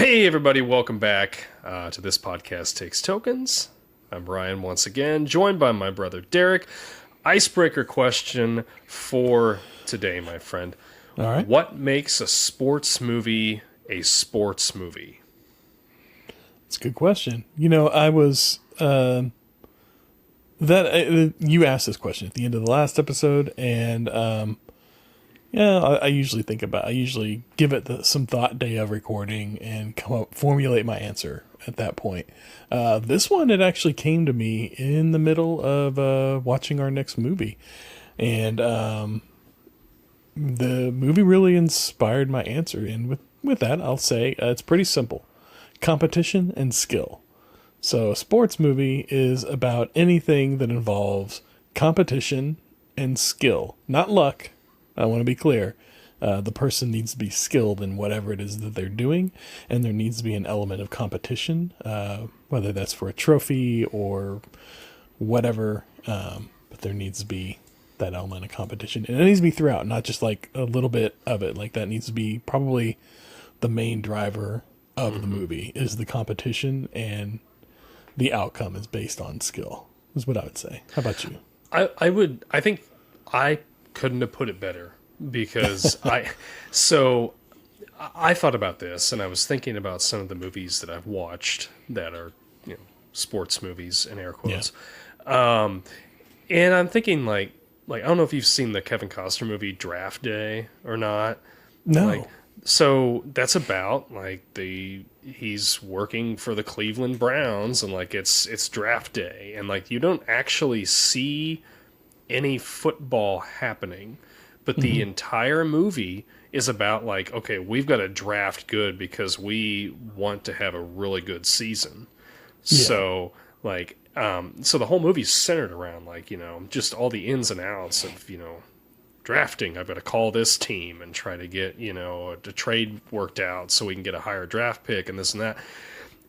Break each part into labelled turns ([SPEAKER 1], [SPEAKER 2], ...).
[SPEAKER 1] Hey, everybody, welcome back to This Podcast Takes Tokens. I'm Ryan once again, joined by my brother Derek. Icebreaker question for today, my friend.
[SPEAKER 2] All right.
[SPEAKER 1] What makes a sports movie a sports movie?
[SPEAKER 2] It's a good question. I was you asked this question at the end of the last episode, and I usually I usually give it some thought day of recording and formulate my answer at that point. This one, it actually came to me in the middle of watching our next movie, and the movie really inspired my answer. And with that, I'll say it's pretty simple: competition and skill. So a sports movie is about anything that involves competition and skill, not luck. I want to be clear. The person needs to be skilled in whatever it is that they're doing, and there needs to be an element of competition, whether that's for a trophy or whatever, but there needs to be that element of competition. And it needs to be throughout, not just like a little bit of it. Like that needs to be probably the main driver of the movie is the competition, and the outcome is based on skill, is what I would say. How about you?
[SPEAKER 1] I think I couldn't have put it better because I thought about this and I was thinking about some of the movies that I've watched that are, sports movies in air quotes. Yeah. And I'm thinking like I don't know if you've seen the Kevin Costner movie Draft Day or not.
[SPEAKER 2] No.
[SPEAKER 1] So that's about he's working for the Cleveland Browns and it's draft day and you don't actually see any football happening, but the entire movie is about okay, we've got to draft good because we want to have a really good season. Yeah. So so the whole movie's centered around just all the ins and outs of drafting. I've got to call this team and try to get a trade worked out so we can get a higher draft pick and this and that.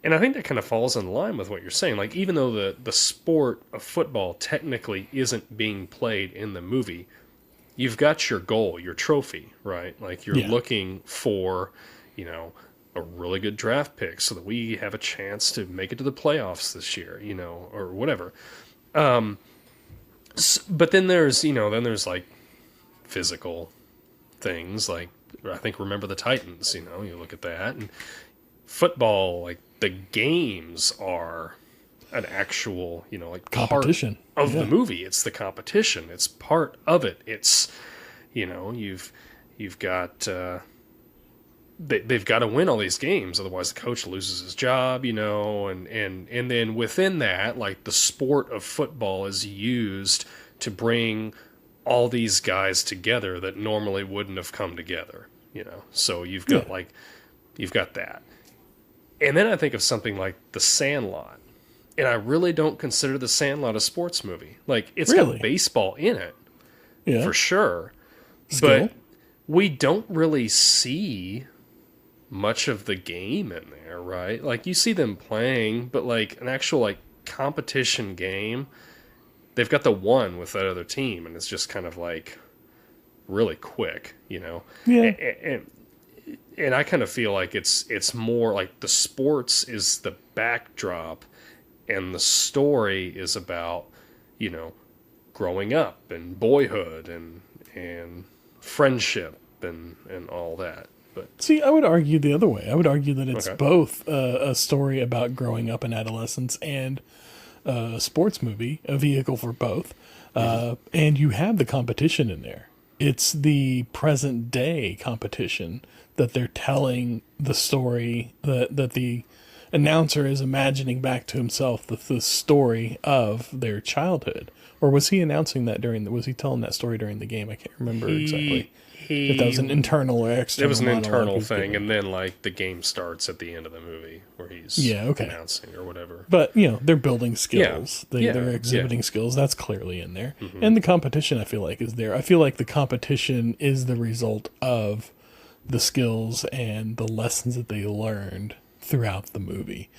[SPEAKER 1] And I think that kind of falls in line with what you're saying. Even though the sport of football technically isn't being played in the movie, you've got your goal, your trophy, right? You're looking for, a really good draft pick so that we have a chance to make it to the playoffs this year, or whatever. But then there's physical things I think Remember the Titans, you look at that, and football, the games are an actual,
[SPEAKER 2] competition
[SPEAKER 1] part of the movie. It's the competition. It's part of it. It's, you've got, they've got to win all these games. Otherwise the coach loses his job, and then within that, the sport of football is used to bring all these guys together that normally wouldn't have come together, So you've got you've got that. And then I think of something like The Sandlot. And I really don't consider The Sandlot a sports movie. It's got baseball in it, for sure.
[SPEAKER 2] Skill?
[SPEAKER 1] But we don't really see much of the game in there, right? You see them playing, but an actual competition game, they've got the one with that other team, and it's just kind of really quick, Yeah. And I kind of feel it's more the sports is the backdrop, and the story is about, growing up and boyhood and friendship and all that. But
[SPEAKER 2] see, I would argue the other way. I would argue that it's both a story about growing up in adolescence and a sports movie, a vehicle for both. And you have the competition in there. It's the present day competition that they're telling the story that the announcer is imagining back to himself the story of their childhood. Or was he announcing that was he telling that story during the game? I can't remember exactly. If that was an internal or external.
[SPEAKER 1] It was an internal thing, and then the game starts at the end of the movie where he's announcing or whatever.
[SPEAKER 2] But they're building skills. They're exhibiting skills. That's clearly in there. Mm-hmm. And the competition, I feel like, is there. I feel like the competition is the result of the skills and the lessons that they learned throughout the movie.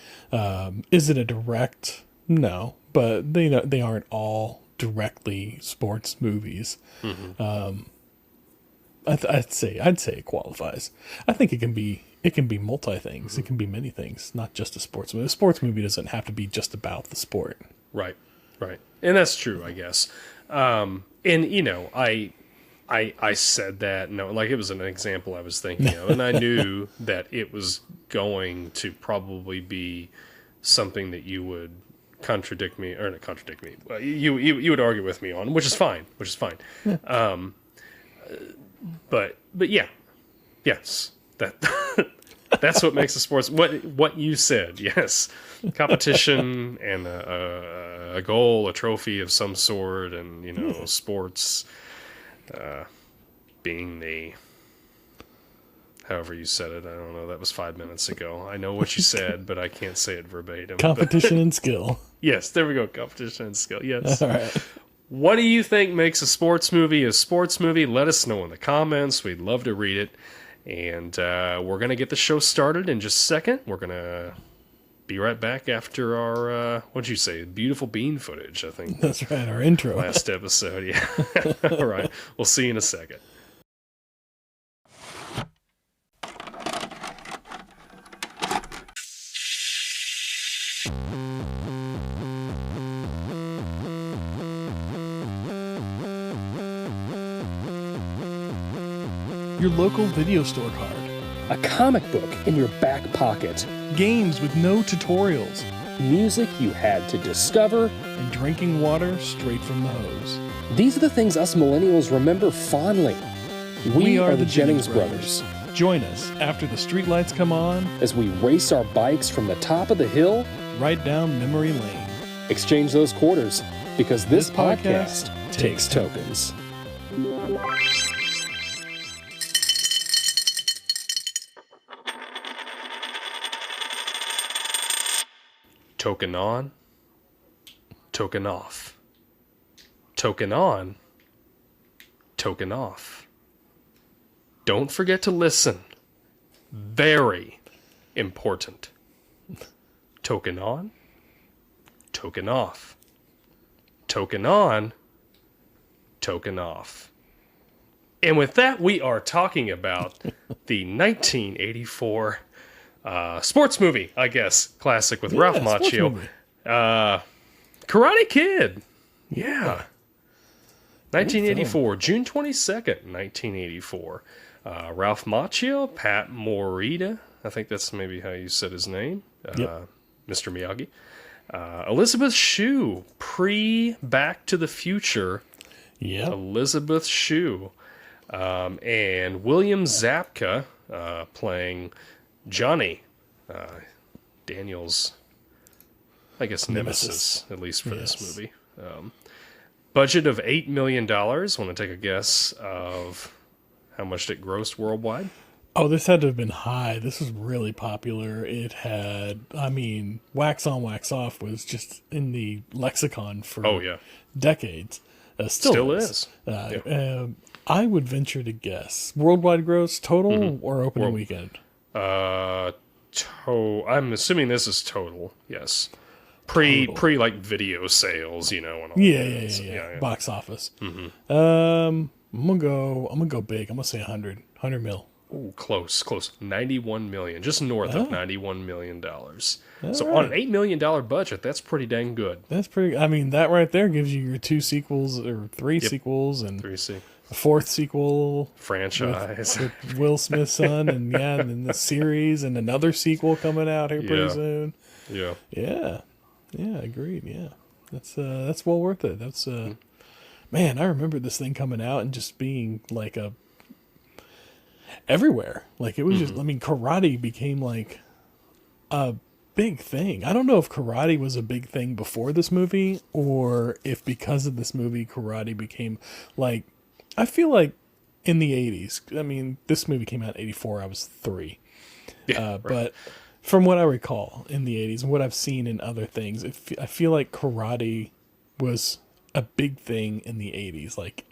[SPEAKER 2] Is it a direct? No, but they aren't all directly sports movies. Mm-hmm. I'd say it qualifies. I think it can be it can be multi things. It can be many things, not just a sports movie. A sports movie doesn't have to be just about the sport.
[SPEAKER 1] Right. And that's true, I guess. And, you know, I said that, no, like it was an example I was thinking of, and I knew that it was going to probably be something that you would contradict me, or not contradict me, you would argue with me on, which is fine. Yeah. But yeah, yes, that's what makes a sports, what you said, yes, competition and a goal, a trophy of some sort, and, you know, sports being the, however you said it, I don't know, that was 5 minutes ago. I know what you said, but I can't say it verbatim.
[SPEAKER 2] Competition and skill.
[SPEAKER 1] Yes, there we go, competition and skill, yes.
[SPEAKER 2] All right.
[SPEAKER 1] What do you think makes a sports movie a sports movie? Let us know in the comments. We'd love to read it. And we're going to get the show started in just a second. We're going to be right back after our, what'd you say, beautiful bean footage, I think.
[SPEAKER 2] That's right, our intro.
[SPEAKER 1] Last episode, yeah. All right, we'll see you in a second.
[SPEAKER 2] Your local video store card.
[SPEAKER 3] A comic book in your back pocket.
[SPEAKER 2] Games with no tutorials.
[SPEAKER 3] Music you had to discover.
[SPEAKER 2] And drinking water straight from the hose.
[SPEAKER 3] These are the things us millennials remember fondly. We are the Jennings brothers.
[SPEAKER 2] Join us after the streetlights come on
[SPEAKER 3] as we race our bikes from the top of the hill
[SPEAKER 2] right down memory lane.
[SPEAKER 3] Exchange those quarters, because this podcast takes tokens.
[SPEAKER 1] Token on, token off. Token on, token off. Don't forget to listen. Very important. Token on, token off. Token on, token off. And with that, we are talking about the 1984 sports movie, I guess, classic with Ralph Macchio. Karate Kid. Yeah. 1984, June 22nd, 1984. Ralph Macchio, Pat Morita, I think that's maybe how you said his name, Mr. Miyagi. Elisabeth Shue, pre-Back to the Future.
[SPEAKER 2] Yep.
[SPEAKER 1] Elisabeth Shue. And William Zabka playing Johnny, Daniel's, I guess, nemesis, at least for this movie. Budget of $8 million. Want to take a guess of how much it grossed worldwide?
[SPEAKER 2] Oh, this had to have been high. This was really popular. It had, I mean, Wax On, Wax Off was just in the lexicon for decades. Still is. I would venture to guess. Worldwide gross total or opening weekend?
[SPEAKER 1] I'm assuming this is total, yes. Pre like video sales, you know, and all that.
[SPEAKER 2] Yeah. Box office. I'm gonna go big. I'm gonna say 100 mil.
[SPEAKER 1] Ooh, close. 91 million, just north of $91 million. So on an $8 million budget, that's pretty dang good.
[SPEAKER 2] That's pretty. I mean, that right there gives you your 2 sequels or 3 sequels and
[SPEAKER 1] 3
[SPEAKER 2] a 4th sequel
[SPEAKER 1] franchise
[SPEAKER 2] with Will Smith's son, and then the series and another sequel coming out here pretty soon. Yeah, agreed. Yeah, that's well worth it. That's man, I remember this thing coming out and just being like everywhere. Like it was just, I mean, karate became like a big thing. I don't know if karate was a big thing before this movie, or if because of this movie karate became like, I feel like in the 80s, I mean, this movie came out in 84, I was 3. But from what I recall in the 80s and what I've seen in other things, I feel like karate was a big thing in the 80s. Like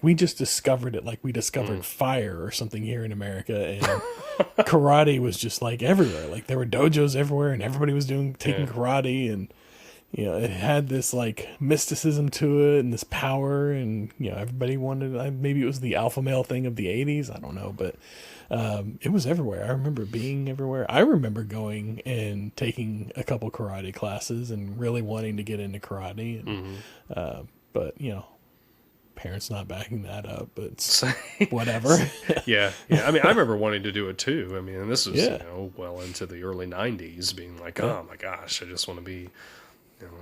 [SPEAKER 2] we just discovered it, like we discovered fire or something here in America, and karate was just like everywhere. Like there were dojos everywhere and everybody was taking karate, and you know, it had this like mysticism to it and this power, and you know, everybody wanted. Maybe it was the alpha male thing of the '80s. I don't know, but it was everywhere. I remember being everywhere. I remember going and taking a couple karate classes and really wanting to get into karate. And, but you know, parents not backing that up. But it's whatever.
[SPEAKER 1] Yeah. I mean, I remember wanting to do it too. I mean, and this was you know, well into the early '90s, being like, oh my gosh, I just want to be, you know,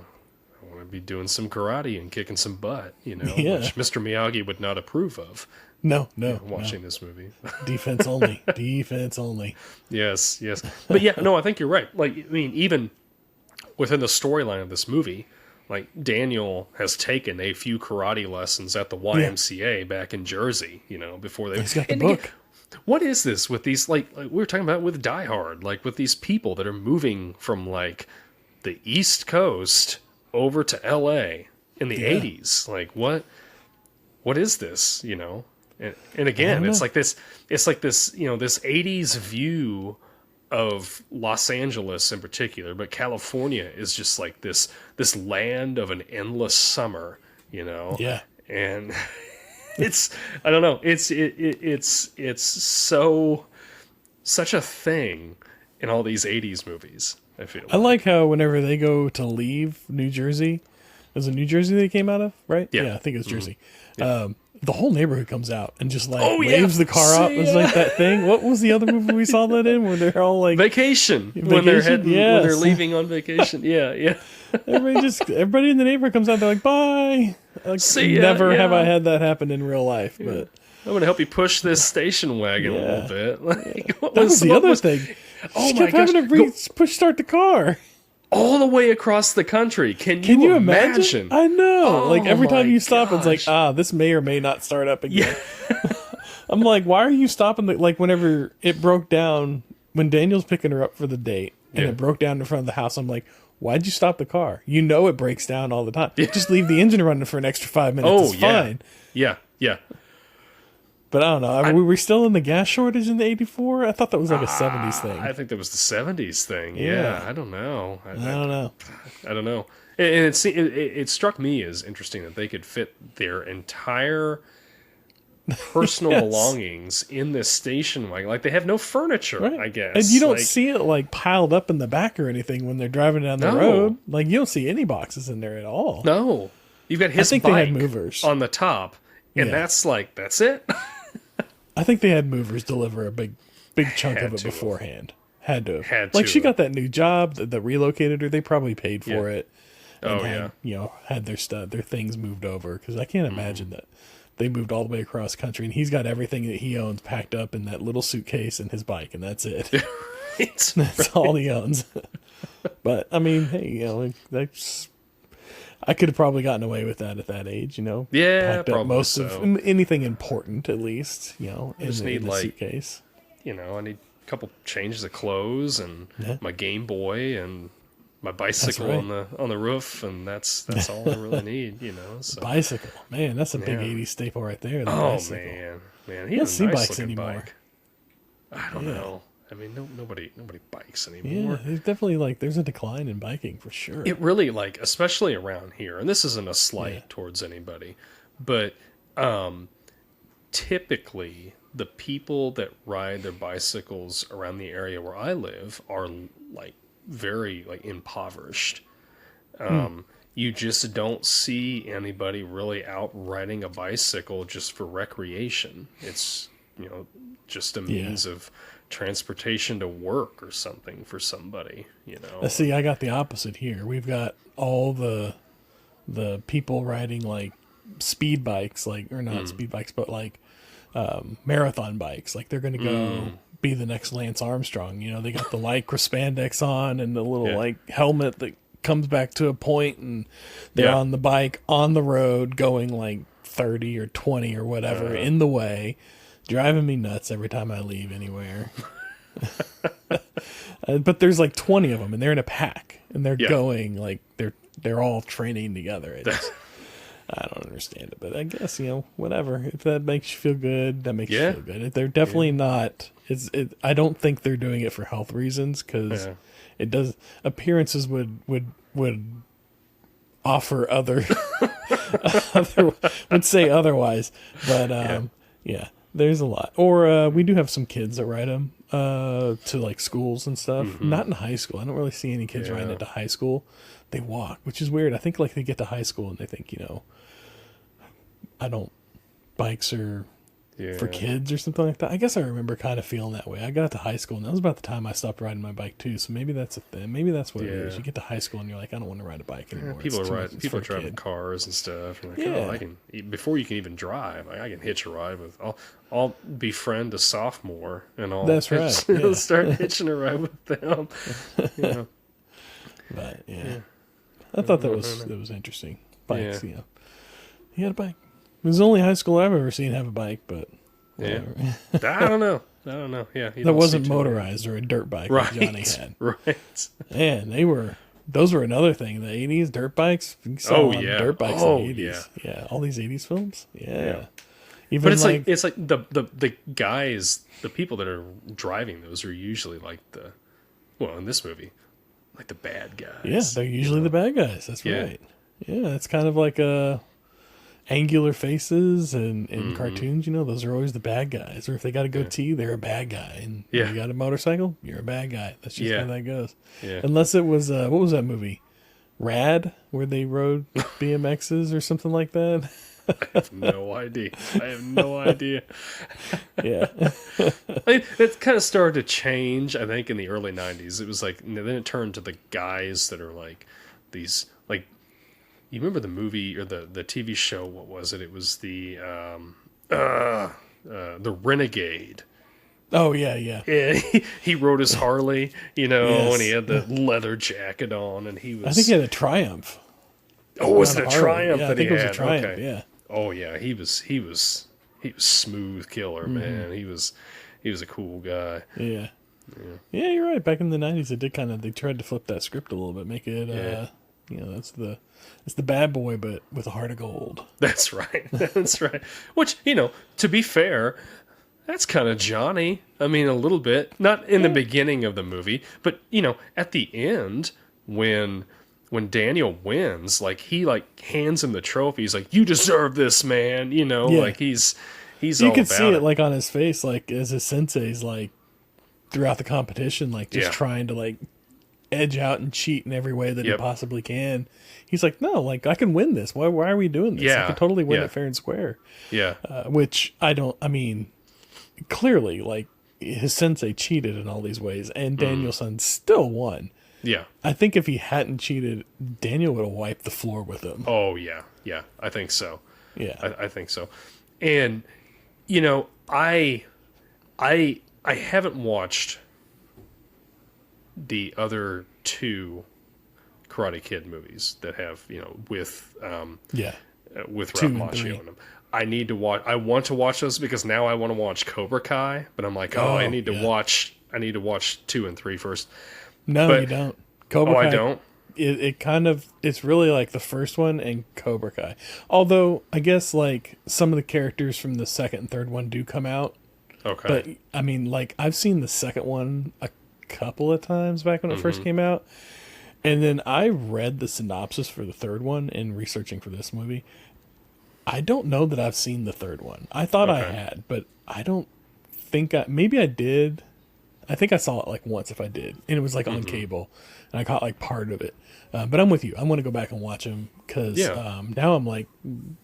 [SPEAKER 1] I want to be doing some karate and kicking some butt, you know, which Mr. Miyagi would not approve of.
[SPEAKER 2] No,
[SPEAKER 1] watching this movie.
[SPEAKER 2] Defense only. Defense only.
[SPEAKER 1] Yes. But yeah, no, I think you're right. Like, I mean, even within the storyline of this movie, like Daniel has taken a few karate lessons at the YMCA back in Jersey, you know, before they...
[SPEAKER 2] He's got the book.
[SPEAKER 1] Again, what is this with these, like we were talking about with Die Hard, like with these people that are moving from like the East Coast over to LA in the 80s? Like, what is this, you know? And again, it's like this, you know, this 80s view of Los Angeles in particular, but California is just like this land of an endless summer, you know? Yeah. And it's, I don't know, it's such a thing in all these 80s movies, I feel.
[SPEAKER 2] I like how whenever they go to leave New Jersey, was it New Jersey they came out of, right? Yeah, I think it was Jersey. Yeah. The whole neighborhood comes out and just like waves the car up. It's like that thing. What was the other movie we saw that in where they're all like
[SPEAKER 1] Vacation? When they're heading, when they're leaving on vacation. Yeah.
[SPEAKER 2] Everybody in the neighborhood comes out. They're like, bye. Like,
[SPEAKER 1] see ya,
[SPEAKER 2] never have I had that happen in real life, but
[SPEAKER 1] I'm going to help you push this station wagon a little bit. Like,
[SPEAKER 2] that was the other thing. Oh my gosh! Having to push start the car
[SPEAKER 1] all the way across the country. Can you imagine?
[SPEAKER 2] I know. Like every time you stop, it's like, this may or may not start up again. Yeah. I'm like, why are you stopping? Like whenever it broke down, when Daniel's picking her up for the date, and it broke down in front of the house, I'm like, why'd you stop the car? You know it breaks down all the time. Just leave the engine running for an extra 5 minutes. It's fine.
[SPEAKER 1] Yeah.
[SPEAKER 2] But I don't know. Were we still in the gas shortage in the 84? I thought that was like a 70s thing.
[SPEAKER 1] I think that was the 70s thing. Yeah. I don't know. I don't know. And it struck me as interesting that they could fit their entire personal belongings in this station wagon. Like they have no furniture, I guess.
[SPEAKER 2] And you don't see it like piled up in the back or anything when they're driving down the road. Like you don't see any boxes in there at all.
[SPEAKER 1] No. You've got his bike
[SPEAKER 2] they had movers
[SPEAKER 1] on the top. And that's it.
[SPEAKER 2] I think they had movers deliver a big chunk of it beforehand. Had to have. Like she got that new job that relocated her. They probably paid for it. And you know, had their stuff, their things moved over. Because I can't imagine that they moved all the way across country and he's got everything that he owns packed up in that little suitcase and his bike, and that's it. That's all he owns. But I mean, hey, you know, I could have probably gotten away with that at that age, you know.
[SPEAKER 1] Yeah,
[SPEAKER 2] packed up most of anything important, at least, you know, in the suitcase.
[SPEAKER 1] You know, I need a couple changes of clothes and my Game Boy and my bicycle on the roof, and that's all I really need, you know. So.
[SPEAKER 2] Bicycle, man, that's a big '80s staple right there.
[SPEAKER 1] Man, he has a nice looking bike. I don't know. I mean, nobody bikes anymore.
[SPEAKER 2] Yeah, there's definitely there's a decline in biking for sure.
[SPEAKER 1] It really especially around here, and this isn't a slight towards anybody, but typically the people that ride their bicycles around the area where I live are very impoverished. You just don't see anybody really out riding a bicycle just for recreation. It's, you know, just a means of transportation to work or something for somebody, you know.
[SPEAKER 2] See, I got the opposite here. We've got all the people riding speed bikes, or not speed bikes, but marathon bikes. Like they're going to go be the next Lance Armstrong. You know, they got the lycra spandex on and the little helmet that comes back to a point, and they're on the bike on the road going 30 or 20 or whatever in the way. Driving me nuts every time I leave anywhere. But there's 20 of them, and they're in a pack, and they're going they're all training together. I don't understand it, but I guess, you know, whatever. If that makes you feel good, that makes you feel good. They're definitely not. I don't think they're doing it for health reasons, because it does. Appearances would offer would say otherwise, but yeah, there's a lot. Or we do have some kids that ride them to like schools and stuff. Not in high school. I don't really see any kids riding it to high school. They walk, which is weird. I think like they get to high school and they think, bikes are for kids or something like that. I guess I remember kind of feeling that way. I got to high school and that was about the time I stopped riding my bike too. So maybe that's a thing. Maybe that's what it is. You get to high school and you're like, I don't want to ride a bike anymore.
[SPEAKER 1] People are driving cars and stuff. You're like, I can, before you can even drive, I can hitch a ride with. I'll befriend a sophomore and I'll
[SPEAKER 2] That's right.
[SPEAKER 1] Start hitching a ride with them.
[SPEAKER 2] But I thought that was interesting. Bikes, He had a bike. It was the only high school I've ever seen have a bike, but whatever.
[SPEAKER 1] I don't know. Yeah,
[SPEAKER 2] that wasn't motorized or a dirt bike like Johnny had.
[SPEAKER 1] Right.
[SPEAKER 2] And those were another thing. The 80s dirt bikes. You saw dirt bikes in the 80s. Yeah, all these 80s films. Yeah. Even
[SPEAKER 1] but it's like the guys, the people that are driving those are usually like in this movie, like the bad guys.
[SPEAKER 2] Yeah, they're usually the bad guys. That's right. Yeah, it's kind of like angular faces and in cartoons, those are always the bad guys. Or if they got a goatee, they're a bad guy. And you got a motorcycle, you're a bad guy. That's just how that goes. Yeah. Unless it was, what was that movie? Rad, where they rode BMXs or something like that?
[SPEAKER 1] I have no idea.
[SPEAKER 2] Yeah.
[SPEAKER 1] It kind of started to change, I think, in the early 90s. It was like, then it turned to the guys that are like these, like, you remember the movie or the TV show? What was it? It was the Renegade.
[SPEAKER 2] Oh yeah.
[SPEAKER 1] Yeah, he rode his Harley, and he had the leather jacket on, and he was.
[SPEAKER 2] I think he had a Triumph.
[SPEAKER 1] Oh, was it a Triumph
[SPEAKER 2] that
[SPEAKER 1] that
[SPEAKER 2] he
[SPEAKER 1] had?
[SPEAKER 2] I think it was a Triumph.
[SPEAKER 1] Okay.
[SPEAKER 2] Yeah.
[SPEAKER 1] Oh yeah, he was smooth killer, man. He was a cool guy.
[SPEAKER 2] Yeah. Yeah, you're right. Back in the 90s, they tried to flip that script a little bit, make it. It's the bad boy, but with a heart of gold.
[SPEAKER 1] That's right. That's right. Which, to be fair, that's kind of Johnny. I mean, a little bit. Not in the beginning of the movie, but, at the end, when Daniel wins, like, he, like, hands him the trophy. He's like, you deserve this, man. Like, he's
[SPEAKER 2] you
[SPEAKER 1] all
[SPEAKER 2] could
[SPEAKER 1] about
[SPEAKER 2] see it, like, on his face, like, as his sensei's, like, throughout the competition, like, just trying to, like, edge out and cheat in every way that he possibly can. He's like, no, like, I can win this. Why are we doing this? I can totally win it fair and square.
[SPEAKER 1] Yeah.
[SPEAKER 2] Which clearly, like, his sensei cheated in all these ways, and Daniel-san still won.
[SPEAKER 1] Yeah.
[SPEAKER 2] I think if he hadn't cheated, Daniel would have wiped the floor with him.
[SPEAKER 1] Oh, yeah. Yeah, I think so.
[SPEAKER 2] Yeah.
[SPEAKER 1] I think so. And, I haven't watched the other two Karate Kid movies that have, with Ralph Macchio in them. I want to watch those because now I want to watch Cobra Kai, but I'm like, I need to watch 2 and 3 first.
[SPEAKER 2] No, you don't. Cobra Kai,
[SPEAKER 1] I don't.
[SPEAKER 2] It's really like the first one and Cobra Kai. Although I guess like some of the characters from the second and third one do come out.
[SPEAKER 1] Okay.
[SPEAKER 2] But I mean, like, I've seen the second one a couple of times back when it first came out. And then I read the synopsis for the third one in researching for this movie. I don't know that I've seen the third one. I thought I had, but I don't think maybe I did. I think I saw it like once if I did. And it was like on cable. And I caught like part of it. But I'm with you. I want to go back and watch them because now I'm like,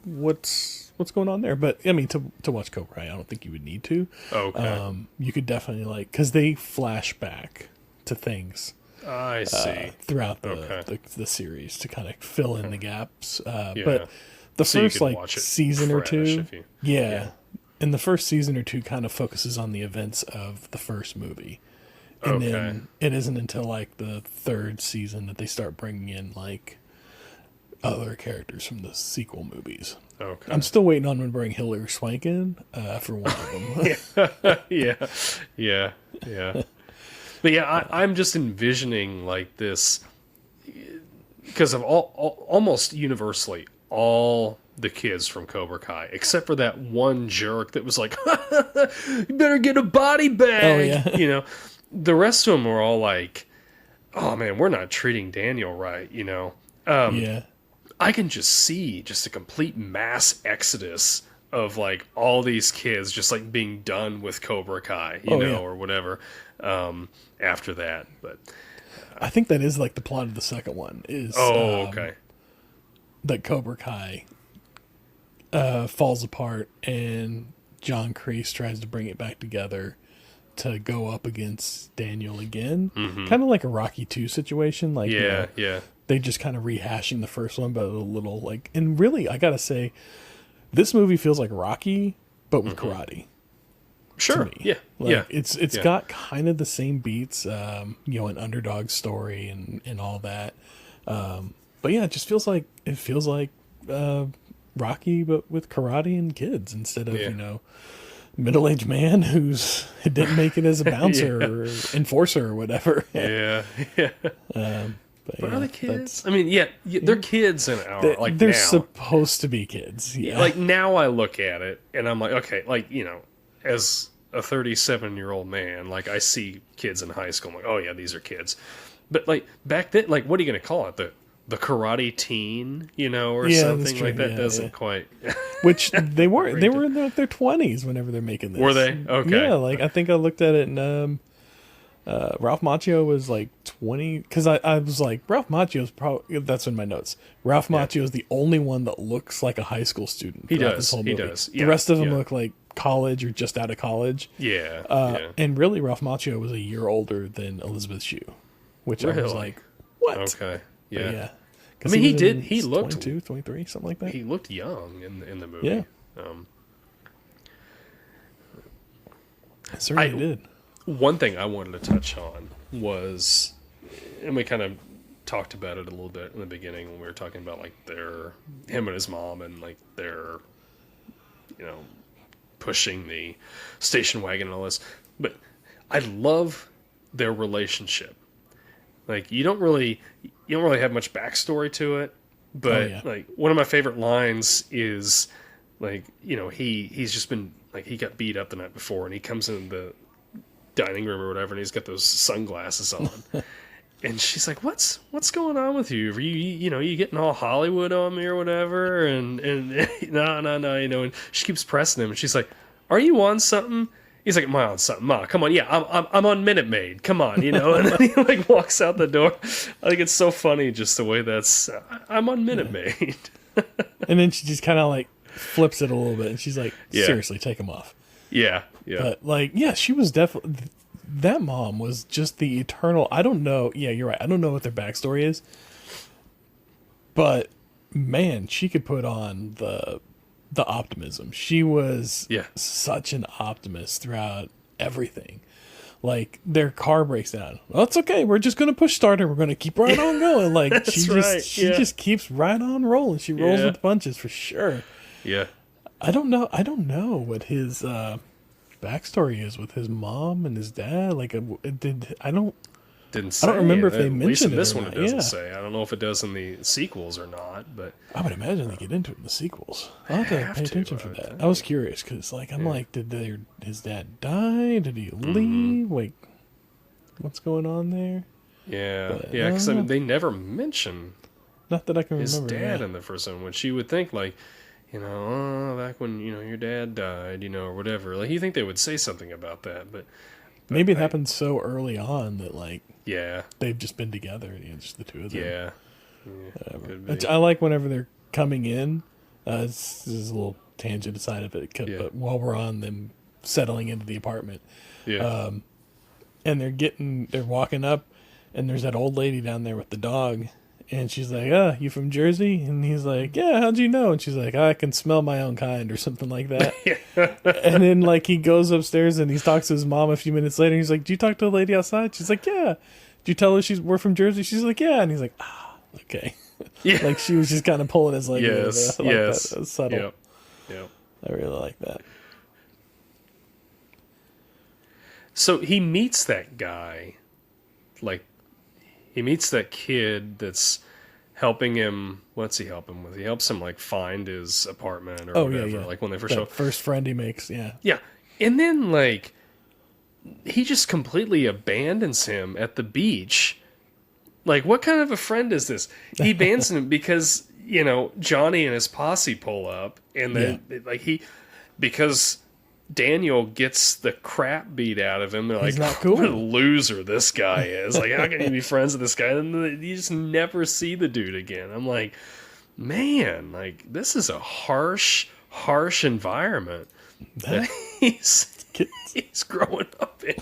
[SPEAKER 2] what's going on there? But I mean, to watch Cobra Kai, I don't think you would need to. Okay. You could definitely because they flash back to things.
[SPEAKER 1] I see.
[SPEAKER 2] Throughout the series to kind of fill in the gaps. But the first like season or two, and the first season or two kind of focuses on the events of the first movie. And then it isn't until like the third season that they start bringing in like other characters from the sequel movies.
[SPEAKER 1] Okay.
[SPEAKER 2] I'm still waiting on them to bring Hilary Swank in for one of them.
[SPEAKER 1] Yeah. But yeah, I'm just envisioning like this because of almost universally all the kids from Cobra Kai, except for that one jerk that was like, "You better get a body bag."
[SPEAKER 2] Oh yeah.
[SPEAKER 1] The rest of them were all like, "Oh man, we're not treating Daniel right." I can just see just a complete mass exodus of like all these kids just like being done with Cobra Kai, or whatever, after that. But
[SPEAKER 2] I think that is like the plot of the second one is
[SPEAKER 1] okay.
[SPEAKER 2] that Cobra Kai falls apart and John Kreese tries to bring it back together to go up against Daniel again. Kind of like a Rocky 2 situation. Like, they just kind of rehashing the first one, but a little like, and really, I gotta say, this movie feels like Rocky, but with karate.
[SPEAKER 1] Sure. Yeah.
[SPEAKER 2] Like, it's got kind of the same beats, an underdog story and all that. But yeah, it just feels like Rocky, but with karate and kids instead of, middle-aged man who's didn't make it as a bouncer or enforcer or whatever.
[SPEAKER 1] But are they kids? I mean, they're kids in our
[SPEAKER 2] they're
[SPEAKER 1] now.
[SPEAKER 2] supposed to be kids. Yeah.
[SPEAKER 1] Like now I look at it and I'm like, okay, like, as a 37-year-old man, like I see kids in high school, I'm like, oh yeah, these are kids. But like back then, like what are you going to call it? The karate teen, or something like that doesn't quite.
[SPEAKER 2] Which they were in their 20s whenever they're making this.
[SPEAKER 1] Were they? Okay.
[SPEAKER 2] Yeah, like I think I looked at it and Ralph Macchio was like 20, because I was like, Ralph Macchio's probably, that's in my notes. Ralph Macchio is the only one that looks like a high school student.
[SPEAKER 1] He does. He does.
[SPEAKER 2] The rest of them look like college or just out of college. And really, Ralph Macchio was a year older than Elisabeth Shue, which I was like, what?
[SPEAKER 1] Okay. Yeah.
[SPEAKER 2] I
[SPEAKER 1] mean, he looked
[SPEAKER 2] 22, 23, something like that.
[SPEAKER 1] He looked young in the movie.
[SPEAKER 2] Yeah. Certainly did.
[SPEAKER 1] One thing I wanted to touch on was, and we kind of talked about it a little bit in the beginning when we were talking about like him and his mom and like their, pushing the station wagon and all this. But I love their relationship. Like you don't really have much backstory to it, but like one of my favorite lines is like, he's just been like, he got beat up the night before and he comes in the dining room or whatever and he's got those sunglasses on. And she's like, what's going on with you? Are you getting all Hollywood on me or whatever? And no, and she keeps pressing him and she's like, are you on something? He's like, am I on something? Ma, come on. Yeah, I'm on Minute Maid. Come on, And then he like walks out the door. I think it's so funny just the way I'm on Minute Maid.
[SPEAKER 2] And then she just kind of like flips it a little bit and she's like, seriously, take him off.
[SPEAKER 1] Yeah.
[SPEAKER 2] But like, she was definitely, that mom was just the eternal, I don't know. Yeah, you're right. I don't know what their backstory is, but man, she could put on the optimism. She was such an optimist throughout everything. Like their car breaks down. Well, it's okay. We're just going to push start and we're going to keep right on going. Like she just keeps right on rolling. She rolls with punches for sure.
[SPEAKER 1] Yeah.
[SPEAKER 2] I don't know what his backstory is with his mom and his dad. Like I don't remember if they mentioned it.
[SPEAKER 1] This one it doesn't say. I don't know if it does in the sequels or not, but
[SPEAKER 2] I would imagine they get into it in the sequels. I'll have to pay attention for that. I was curious because, like, I'm like, did his dad die? Did he leave? Like, what's going on there?
[SPEAKER 1] Yeah, because I mean, they never mention
[SPEAKER 2] not that I can
[SPEAKER 1] his
[SPEAKER 2] remember
[SPEAKER 1] dad in the first one. Which you would think, like, back when your dad died, or whatever. Like, you think they would say something about that, but
[SPEAKER 2] maybe it happened so early on that like.
[SPEAKER 1] Yeah,
[SPEAKER 2] they've just been together, just the two of them.
[SPEAKER 1] Yeah.
[SPEAKER 2] I like whenever they're coming in. This is a little tangent aside of it, but while we're on them settling into the apartment, and they're walking up, and there's that old lady down there with the dog, and she's like, you from Jersey? And he's like, yeah, how'd you know? And she's like, I can smell my own kind or something like that. And then like he goes upstairs and he talks to his mom a few minutes later. He's like, did you talk to the lady outside? She's like, yeah. Did you tell her we're from Jersey? She's like, yeah. And he's like, okay. Yeah. Like she was just kind of pulling his leg.
[SPEAKER 1] Yes.
[SPEAKER 2] That. That. It was subtle.
[SPEAKER 1] Yep.
[SPEAKER 2] I really like that.
[SPEAKER 1] So he meets that guy, like, he meets that kid that's helping him. What's he help him with? He helps him like find his apartment or whatever.
[SPEAKER 2] Yeah.
[SPEAKER 1] Like when they first show.
[SPEAKER 2] First friend he makes, yeah.
[SPEAKER 1] Yeah, and then like he just completely abandons him at the beach, Like, what kind of a friend is this? He abandons him because, you know, Johnny and his posse pull up, and then, because Daniel gets the crap beat out of him. They're like,
[SPEAKER 2] not cool.
[SPEAKER 1] What a loser this guy is. Like, how can you be friends with this guy? And you just never see the dude again. I'm like, man, like, this is a harsh environment that he's growing up in.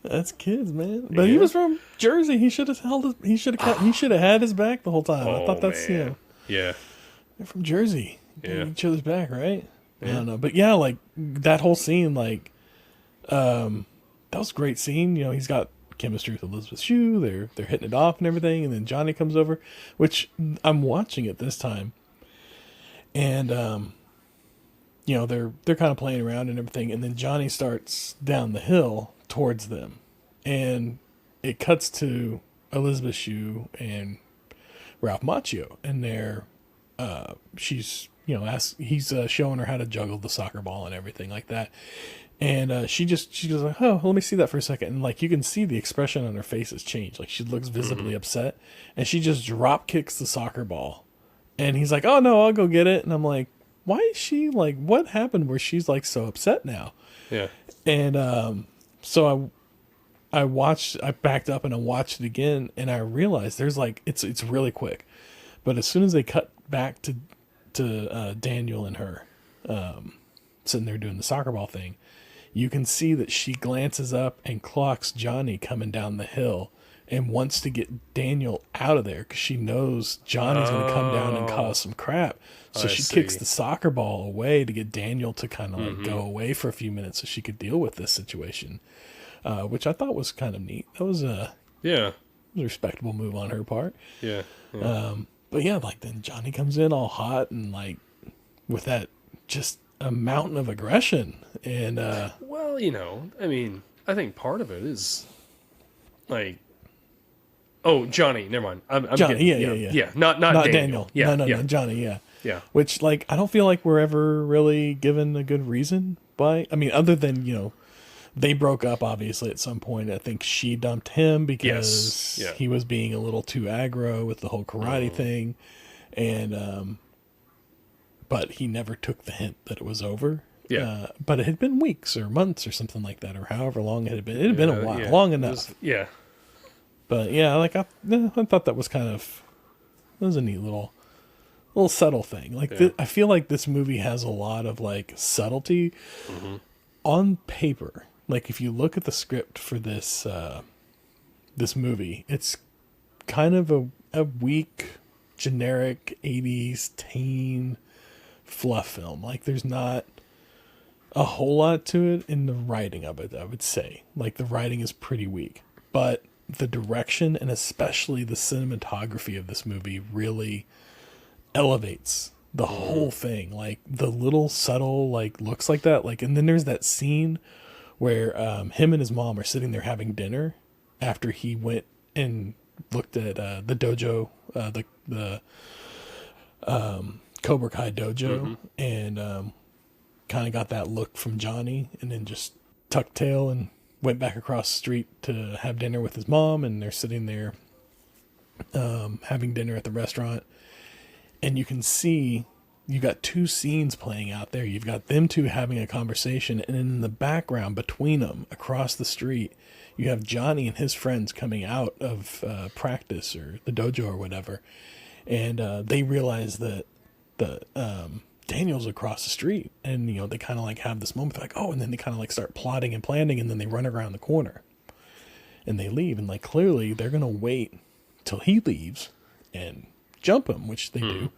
[SPEAKER 2] That's kids, man. But he was from Jersey. He should have had his back the whole time. I thought that's
[SPEAKER 1] yeah.
[SPEAKER 2] They're from Jersey.
[SPEAKER 1] Yeah.
[SPEAKER 2] Each other's back, right?
[SPEAKER 1] Yeah.
[SPEAKER 2] I don't know. But yeah, like that whole scene, like that was a great scene. You know, he's got chemistry with Elisabeth Shue. They're hitting it off and everything, and then Johnny comes over, which I'm watching it this time. And you know, they're kind of playing around and everything, and then Johnny starts down the hill towards them, and it cuts to Elisabeth Shue and Ralph Macchio, and she's, you know, he's showing her how to juggle the soccer ball and everything like that, and she goes like, oh, let me see that for a second, and like you can see the expression on her face has changed, like she looks visibly upset, and she just drop kicks the soccer ball, and he's like, oh no, I'll go get it, and I'm like, why is she like, what happened where she's like so upset now?
[SPEAKER 1] Yeah.
[SPEAKER 2] And so I backed up and I watched it again, and I realized there's like, it's really quick, but as soon as they cut back to Daniel and her sitting there doing the soccer ball thing, you can see that she glances up and clocks Johnny coming down the hill and wants to get Daniel out of there because she knows Johnny's going to come down and cause some crap. So she kicks the soccer ball away to get Daniel to kind of like go away for a few minutes so she could deal with this situation, which I thought was kind of neat. That was a respectable move on her part.
[SPEAKER 1] Yeah.
[SPEAKER 2] But yeah, like then Johnny comes in all hot and like with that just a mountain of aggression. And
[SPEAKER 1] well, you know, I mean, I think part of it is like, oh, Johnny, never mind. I'm
[SPEAKER 2] Johnny,
[SPEAKER 1] kidding. Yeah. Not Daniel.
[SPEAKER 2] Yeah, no, Johnny, yeah.
[SPEAKER 1] Yeah.
[SPEAKER 2] Which, like, I don't feel like we're ever really given a good reason why. I mean, other than, you know, they broke up, obviously, at some point. I think she dumped him because he was being a little too aggro with the whole karate thing. And, but he never took the hint that it was over.
[SPEAKER 1] Yeah.
[SPEAKER 2] But it had been weeks or months or something like that, or however long it had been. It had been a while, long enough. But yeah, like, I thought that was it was a neat little subtle thing. Like, I feel like this movie has a lot of like subtlety on paper. Like, if you look at the script for this this movie, it's kind of a weak, generic 80s teen fluff film. Like, there's not a whole lot to it in the writing of it, I would say. Like, the writing is pretty weak, but the direction and especially the cinematography of this movie really elevates the whole thing. Like, the little subtle like looks like that, like, and then there's that scene where him and his mom are sitting there having dinner after he went and looked at the dojo, the Cobra Kai dojo, and kind of got that look from Johnny, and then just tucked tail and went back across the street to have dinner with his mom, and they're sitting there having dinner at the restaurant, and you can see you got two scenes playing out there. You've got them two having a conversation, and in the background between them across the street, you have Johnny and his friends coming out of practice or the dojo or whatever, and they realize that Daniel's across the street, and you know, they kind of like have this moment like, oh, and then they kind of like start plotting and planning, and then they run around the corner and they leave, and like clearly they're gonna wait till he leaves and jump him, which they do.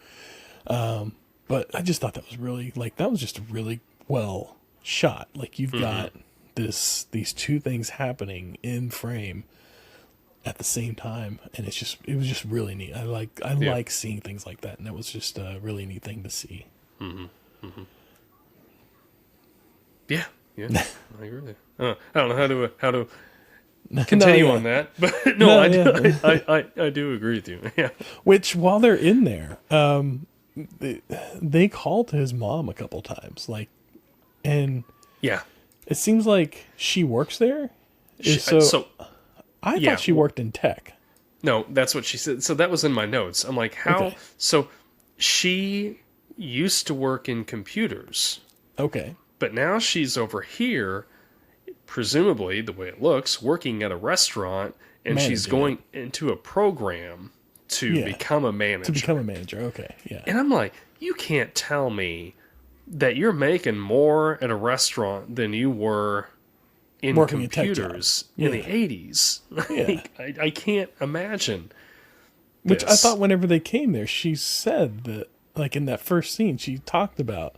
[SPEAKER 2] But I just thought that was really like, that was just really well shot. Like, you've got these two things happening in frame at the same time, and it was just really neat. I like seeing things like that, and that was just a really neat thing to see.
[SPEAKER 1] Yeah, I agree with you. I don't know how to continue on that, but I do agree with you. Yeah.
[SPEAKER 2] Which, while they're in there, they call to his mom a couple times, like, and
[SPEAKER 1] yeah,
[SPEAKER 2] it seems like she works there. I
[SPEAKER 1] Yeah,
[SPEAKER 2] thought she worked in tech.
[SPEAKER 1] No, that's what she said. So that was in my notes. I'm like, how?
[SPEAKER 2] Okay.
[SPEAKER 1] So she used to work in computers,
[SPEAKER 2] Okay.
[SPEAKER 1] but now she's over here, presumably, the way it looks, working at a restaurant, and she's
[SPEAKER 2] Managing
[SPEAKER 1] going into a program to become a manager.
[SPEAKER 2] To become a manager, okay, yeah.
[SPEAKER 1] And I'm like, you can't tell me that you're making more at a restaurant than you were in
[SPEAKER 2] Working a tech
[SPEAKER 1] computers
[SPEAKER 2] job.
[SPEAKER 1] in the 80s.
[SPEAKER 2] Yeah.
[SPEAKER 1] I can't imagine.
[SPEAKER 2] Which I
[SPEAKER 1] this.
[SPEAKER 2] thought whenever they came there, she said that, like in that first scene, she talked about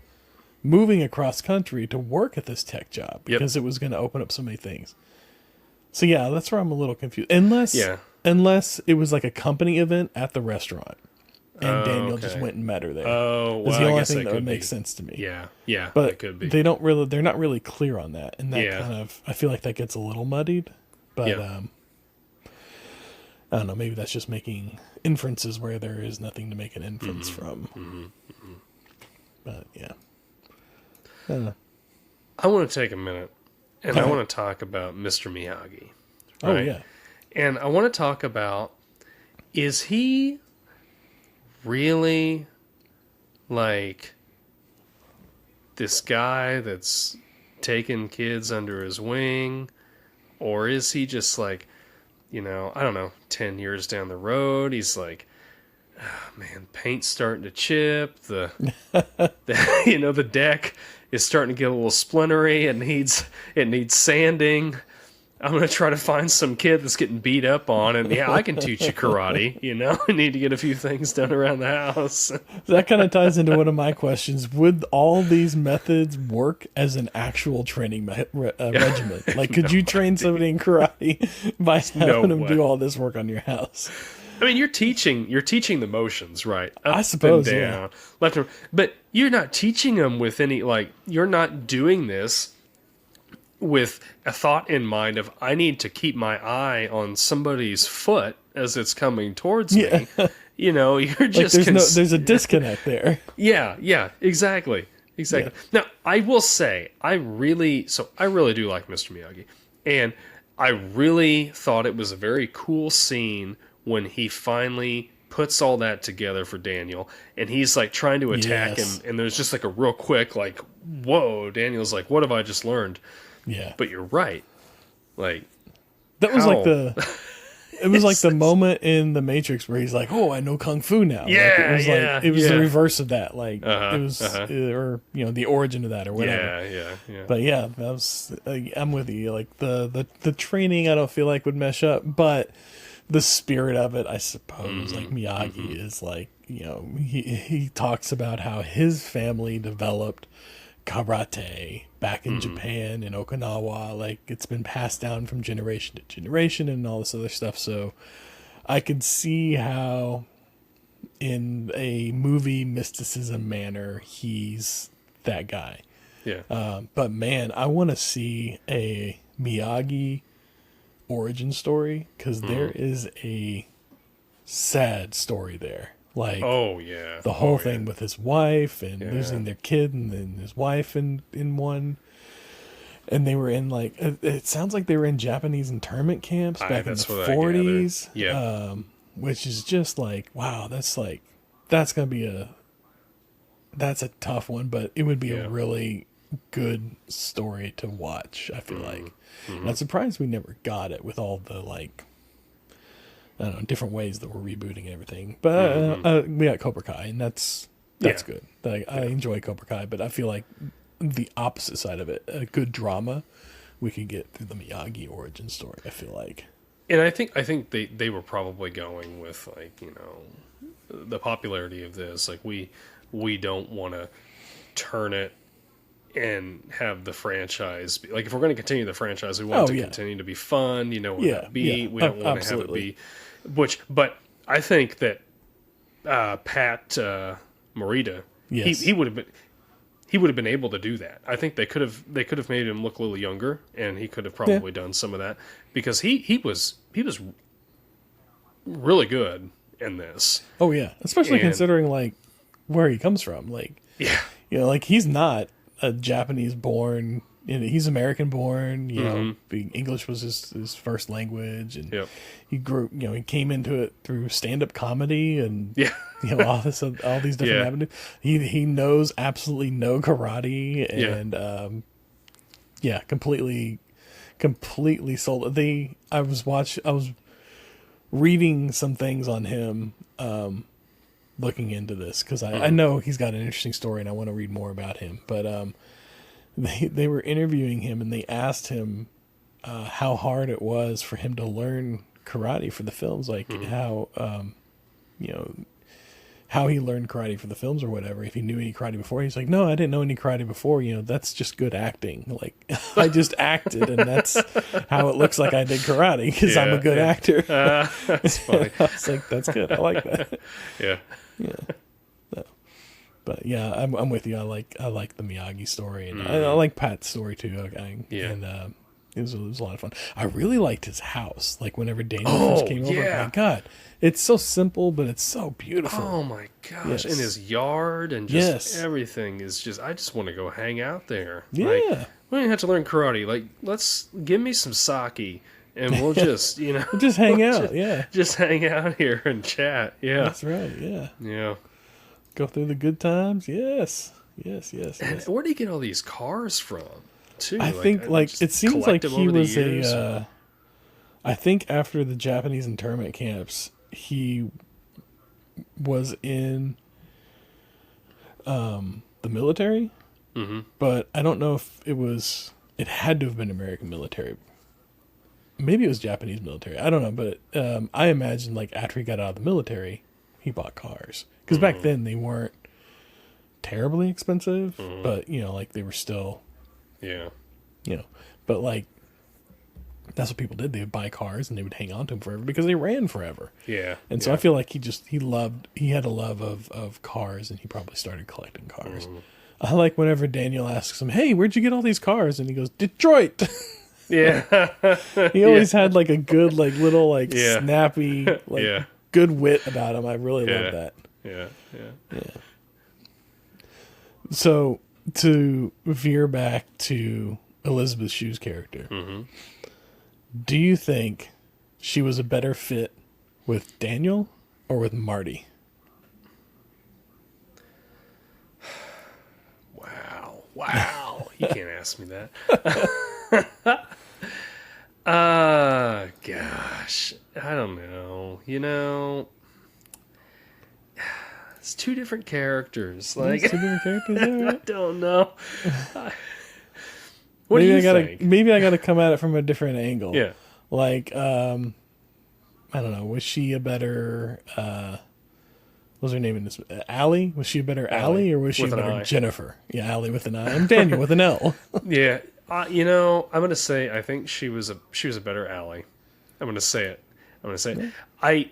[SPEAKER 2] moving across country to work at this tech job because it was going to open up so many things. So yeah, that's where I'm a little confused. Unless it was like a company event at the restaurant, and Daniel just went and met her there.
[SPEAKER 1] Oh,
[SPEAKER 2] Is
[SPEAKER 1] well,
[SPEAKER 2] the
[SPEAKER 1] I
[SPEAKER 2] only
[SPEAKER 1] guess
[SPEAKER 2] thing
[SPEAKER 1] that
[SPEAKER 2] that
[SPEAKER 1] could
[SPEAKER 2] would make
[SPEAKER 1] be.
[SPEAKER 2] sense to me.
[SPEAKER 1] Yeah,
[SPEAKER 2] But
[SPEAKER 1] that could be.
[SPEAKER 2] they're not really clear on that, and that kind of, I feel like that gets a little muddied. But I don't know, maybe that's just making inferences where there is nothing to make an inference from. But yeah, I don't know.
[SPEAKER 1] I want to take a minute, and I want to talk about Mr. Miyagi.
[SPEAKER 2] Oh
[SPEAKER 1] right?
[SPEAKER 2] yeah,
[SPEAKER 1] And I want to talk about, is he really like this guy that's taking kids under his wing? Or is he just like, I don't know, 10 years down the road, he's like, oh, man, paint's starting to chip. The deck is starting to get a little splintery. It needs sanding. I'm going to try to find some kid that's getting beat up on, and I can teach you karate, I need to get a few things done around the house.
[SPEAKER 2] that kind of ties into one of my questions. Would all these methods work as an actual training regimen? Like, could you train somebody in karate by having them do all this work on your house?
[SPEAKER 1] I mean, you're teaching the motions, right? Up
[SPEAKER 2] I suppose,
[SPEAKER 1] and down, left and right. But you're not teaching them with any, you're not doing this with a thought in mind of, I need to keep my eye on somebody's foot as it's coming towards me. You're just...
[SPEAKER 2] there's a disconnect there.
[SPEAKER 1] Yeah, exactly. Yeah. Now, I will say, I really do like Mr. Miyagi. And I really thought it was a very cool scene when he finally puts all that together for Daniel, and he's like trying to attack him, and there's just like a real quick, like, whoa, Daniel's like, what have I just learned?
[SPEAKER 2] Yeah.
[SPEAKER 1] But you're right. Like,
[SPEAKER 2] that was like the moment in the Matrix where he's like, "Oh, I know kung fu now." It was the reverse of that. Like it was, or the origin of that, or whatever.
[SPEAKER 1] Yeah.
[SPEAKER 2] But yeah, that was. I'm with you. Like the training, I don't feel like would mesh up, but the spirit of it, I suppose. Like Miyagi is like, he talks about how his family developed karate back in Japan, in Okinawa. Like, it's been passed down from generation to generation and all this other stuff. So I could see how in a movie mysticism manner he's that guy. But man, I want to see a Miyagi origin story, because there is a sad story there. Like, the whole thing with his wife and losing their kid, and then his wife in one. And they were in, like, it sounds like they were in Japanese internment camps back in the 40s. Which is just like, wow, that's going to be that's a tough one, but it would be a really good story to watch, I feel like. And I'm surprised we never got it with all the, like, I don't know, different ways that we're rebooting everything. But we got Cobra Kai, and that's good. Like, I enjoy Cobra Kai, but I feel like the opposite side of it, a good drama, we could get through the Miyagi origin story, I feel like.
[SPEAKER 1] And I think they were probably going with, like, the popularity of this. Like, we don't want to turn it and have the franchise be, like, if we're going to continue the franchise, we want it to continue to be fun. We don't want to have it be, but I think that Pat Morita, he would have been able to do that. I think they could have made him look a little younger, and he could have probably done some of that, because he was really good in this.
[SPEAKER 2] Oh yeah, especially considering, like, where he comes from. Like, like, he's not a Japanese born, he's American born, you know, English was his first language, and he grew, you know, he came into it through stand-up comedy and you know, all these different avenues. He knows absolutely no karate, and completely sold it. I was reading some things on him, looking into this, because I know he's got an interesting story and I want to read more about him, but they were interviewing him and they asked him how hard it was for him to learn karate for the films, like how you know, how he learned karate for the films or whatever, if he knew any karate before. He's like, no, I didn't know any karate before, you know, that's just good acting. Like, I just acted, and that's how it looks like I did karate, because I'm a good actor.
[SPEAKER 1] That's funny.
[SPEAKER 2] I was like, that's good, I like that.
[SPEAKER 1] Yeah.
[SPEAKER 2] So, but yeah, I'm with you. I like the Miyagi story, and I like Pat's story too. And it was a lot of fun. I really liked his house. Like, whenever Daniel first came over, my God, it's so simple, but it's so beautiful.
[SPEAKER 1] Oh my gosh! And his yard and just everything is just. I just want to go hang out there.
[SPEAKER 2] Yeah,
[SPEAKER 1] like, we don't have to learn karate. Like, let's give me some sake, and we'll just, you know,
[SPEAKER 2] just hang out.
[SPEAKER 1] Just hang out here and chat. Yeah,
[SPEAKER 2] that's right. Yeah. Go through the good times. Yes.
[SPEAKER 1] And where do you get all these cars from? Too.
[SPEAKER 2] I think it seems like he was I think after the Japanese internment camps, he was in the military, but I don't know if it had to have been American military. Maybe it was Japanese military. I don't know, but I imagine, like, after he got out of the military, he bought cars, because back then they weren't terribly expensive, but, you know, like, they were still, you know, but, like, that's what people did. They would buy cars and they would hang on to them forever because they ran forever. Yeah. And so I feel like he had a love of cars, and he probably started collecting cars. I like whenever Daniel asks him, hey, where'd you get all these cars? And he goes, Detroit.
[SPEAKER 1] Yeah.
[SPEAKER 2] He always had, like, a good, like, little, like, snappy, like, good wit about him. I really love that. Yeah. So, to veer back to Elisabeth Shue's character, do you think she was a better fit with Daniel or with Marty?
[SPEAKER 1] Wow. You can't ask me that. Gosh. I don't know. You know, it's two different characters. Like,
[SPEAKER 2] two different characters? Right?
[SPEAKER 1] I don't know. What do you think?
[SPEAKER 2] Maybe I gotta come at it from a different angle.
[SPEAKER 1] Yeah.
[SPEAKER 2] Like, I don't know. Was she a better, what was her name in this? Allie? Was she a better Allie, or was she a better Jennifer? Yeah, Allie with an I. I'm Daniel with an L.
[SPEAKER 1] Yeah. You know, I'm gonna say I think she was a better Allie. I'm gonna say it. I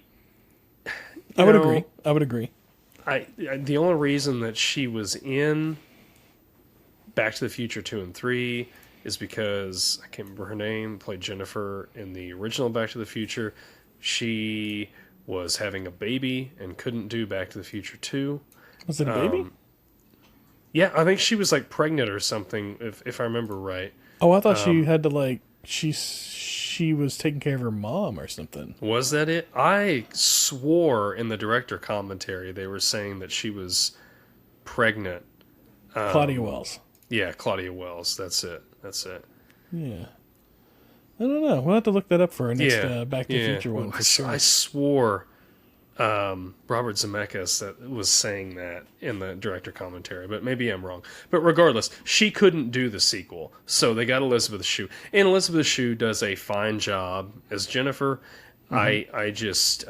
[SPEAKER 2] would agree.
[SPEAKER 1] The only reason that she was in Back to the Future 2 and 3 is because I can't remember her name, played Jennifer in the original Back to the Future. She was having a baby and couldn't do Back to the Future 2.
[SPEAKER 2] Was it a baby?
[SPEAKER 1] Yeah, I think she was, like, pregnant or something, if I remember right.
[SPEAKER 2] Oh, I thought she had to, like, she was taking care of her mom or something.
[SPEAKER 1] Was that it? I swore in the director commentary they were saying that she was pregnant.
[SPEAKER 2] Claudia Wells.
[SPEAKER 1] Yeah, Claudia Wells. That's it.
[SPEAKER 2] Yeah. I don't know. We'll have to look that up for our next Back to the Future one. For sure.
[SPEAKER 1] I swore Robert Zemeckis that was saying that in the director commentary, but maybe I'm wrong. But regardless, she couldn't do the sequel, so they got Elisabeth Shue. And Elisabeth Shue does a fine job as Jennifer. I just...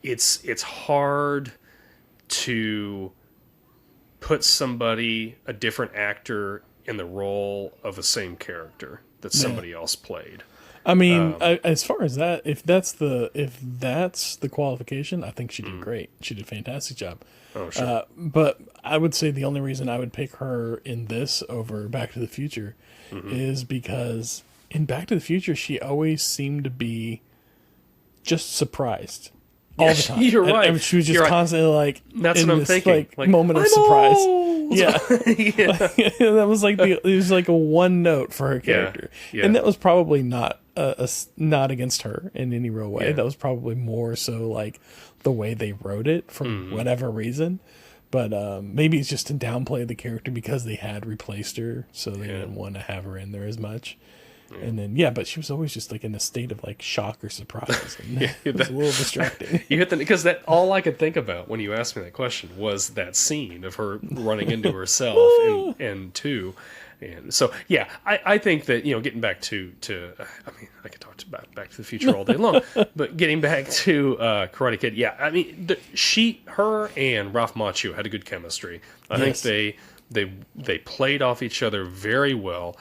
[SPEAKER 1] it's hard to put a different actor in the role of the same character that somebody else played.
[SPEAKER 2] I mean, as far as that, if that's the qualification, I think she did great. She did a fantastic job.
[SPEAKER 1] Oh, sure.
[SPEAKER 2] But I would say the only reason I would pick her in this over Back to the Future is because in Back to the Future, she always seemed to be just surprised all the time.
[SPEAKER 1] You're right.
[SPEAKER 2] And she was just constantly like,
[SPEAKER 1] that's
[SPEAKER 2] in
[SPEAKER 1] what I'm
[SPEAKER 2] this,
[SPEAKER 1] thinking.
[SPEAKER 2] like moment of surprise.
[SPEAKER 1] old.
[SPEAKER 2] Yeah.
[SPEAKER 1] Yeah.
[SPEAKER 2] That was like it was like a one note for her character.
[SPEAKER 1] Yeah.
[SPEAKER 2] And that was probably not not against her in any real way.
[SPEAKER 1] Yeah.
[SPEAKER 2] That was probably more so like the way they wrote it for whatever reason. But maybe it's just to downplay the character because they had replaced her, so they didn't want to have her in there as much. And then but she was always just like in a state of like shock or surprise. And it was a little distracting.
[SPEAKER 1] You hit because that all I could think about when you asked me that question was that scene of her running into herself and two. And so, yeah, I think that, getting back to I mean, I could talk about Back to the Future all day long, but getting back to Karate Kid, yeah, I mean, her and Ralph Macchio had a good chemistry. I think they played off each other very well.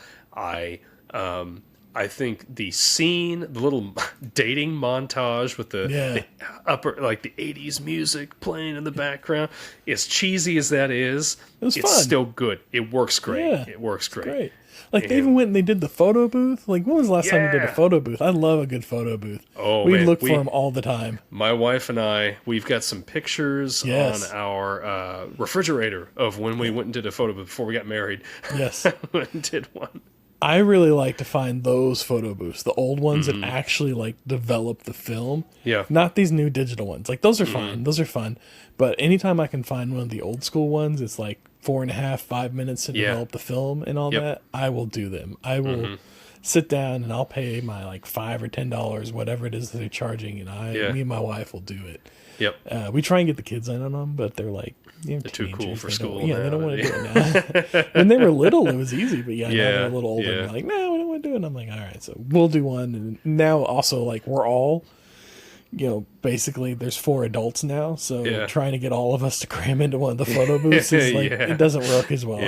[SPEAKER 1] I think the scene, the little dating montage with the upper, like the 80s music playing in the background, as cheesy as that is, it's
[SPEAKER 2] fun.
[SPEAKER 1] still good. It works great.
[SPEAKER 2] Yeah,
[SPEAKER 1] it works great.
[SPEAKER 2] Great. Like they even went and they did the photo booth. Like when was the last time you did a
[SPEAKER 1] Yeah.
[SPEAKER 2] photo booth? I love a good photo booth.
[SPEAKER 1] Oh,
[SPEAKER 2] we
[SPEAKER 1] man,
[SPEAKER 2] look for them all the time.
[SPEAKER 1] My wife and I, we've got some pictures on our refrigerator of when we went and did a photo booth before we got married.
[SPEAKER 2] Yes.
[SPEAKER 1] Went and did one.
[SPEAKER 2] I really like to find those photo booths, the old ones that actually like develop the film.
[SPEAKER 1] Yeah.
[SPEAKER 2] Not these new digital ones. Like those are fine. Those are fun. But anytime I can find one of the old school ones, it's like 4.5, 5 minutes to develop the film and all that. I will do them. I will sit down and I'll pay my like $5 or $10, whatever it is that they're charging, and me and my wife will do it.
[SPEAKER 1] Yep.
[SPEAKER 2] We try and get the kids in on them, but they're like,
[SPEAKER 1] They're too cool for school.
[SPEAKER 2] Yeah, they don't want to do it now. When they were little, it was easy, but now they're a little older.
[SPEAKER 1] Yeah.
[SPEAKER 2] And they're like, no, we don't want to do it. And I'm like, all right, so we'll do one. And now also, like, we're all, basically there's 4 adults now, so trying to get all of us to cram into one of the photo booths is like, it doesn't work as well.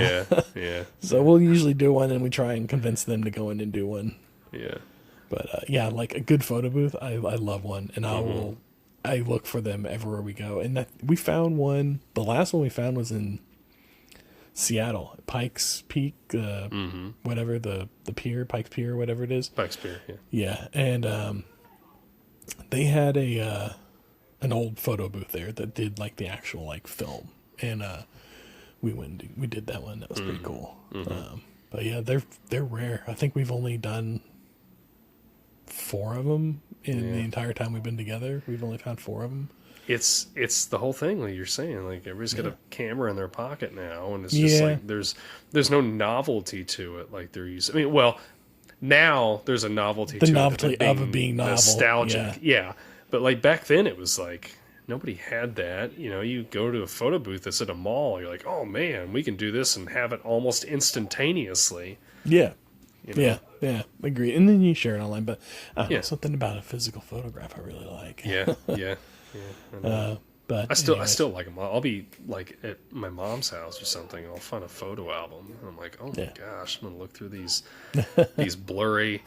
[SPEAKER 1] Yeah.
[SPEAKER 2] So we'll usually do one, and we try and convince them to go in and do one.
[SPEAKER 1] Yeah.
[SPEAKER 2] But like a good photo booth, I love one, and I look for them everywhere we go. And we found one. The last one we found was in Seattle, Pikes Peak, whatever the pier, Pikes Pier, whatever it is.
[SPEAKER 1] Pikes Pier, yeah.
[SPEAKER 2] Yeah, and they had an old photo booth there that did like the actual like film, and we went and we did that one. That was pretty cool. But yeah, they're rare. I think we've only done 4 of them in the entire time we've been together. We've only found 4 of them.
[SPEAKER 1] It's the whole thing, like you're saying. Like everybody's got a camera in their pocket now, and it's just like there's no novelty to it. Like they're using. I mean, well, now there's a novelty.
[SPEAKER 2] The
[SPEAKER 1] to
[SPEAKER 2] novelty
[SPEAKER 1] it
[SPEAKER 2] of it being novel,
[SPEAKER 1] nostalgic. Yeah, but like back then, it was like nobody had that. You go to a photo booth that's at a mall. You're like, oh man, we can do this and have it almost instantaneously.
[SPEAKER 2] Yeah. Yeah, agree. And then you share it online, but something about a physical photograph I really like.
[SPEAKER 1] Yeah.
[SPEAKER 2] But
[SPEAKER 1] I still like them. I'll be like at my mom's house or something. I'll find a photo album, and I'm like, oh my gosh, I'm gonna look through these blurry,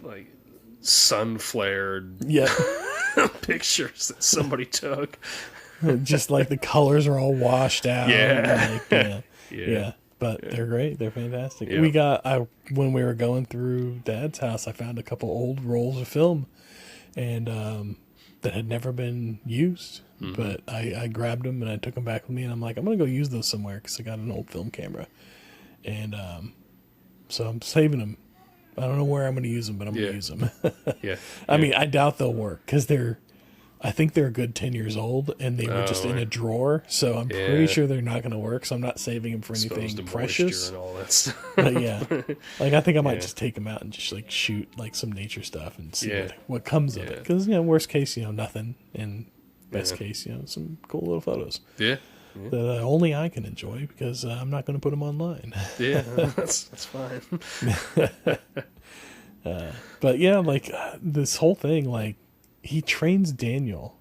[SPEAKER 1] like sun flared pictures that somebody took.
[SPEAKER 2] Just like the colors are all washed out.
[SPEAKER 1] Yeah.
[SPEAKER 2] But they're great. They're fantastic.
[SPEAKER 1] Yeah.
[SPEAKER 2] We got when we were going through Dad's house, I found a couple old rolls of film, and that had never been used. But I grabbed them and I took them back with me, and I'm like, I'm gonna go use those somewhere because I got an old film camera, and so I'm saving them. I don't know where I'm gonna use them, but I'm gonna use them. I mean, I doubt they'll work because I think they're a good 10 years old, and they were just in a drawer, so I'm pretty sure they're not going to work, so I'm not saving them for anything precious.
[SPEAKER 1] And all that stuff.
[SPEAKER 2] But like I think I might just take them out and just like shoot like some nature stuff and see what comes of it. Because, worst case, nothing, and best case, some cool little photos.
[SPEAKER 1] Yeah.
[SPEAKER 2] That only I can enjoy because I'm not going to put them online.
[SPEAKER 1] That's fine.
[SPEAKER 2] But like this whole thing, like, he trains Daniel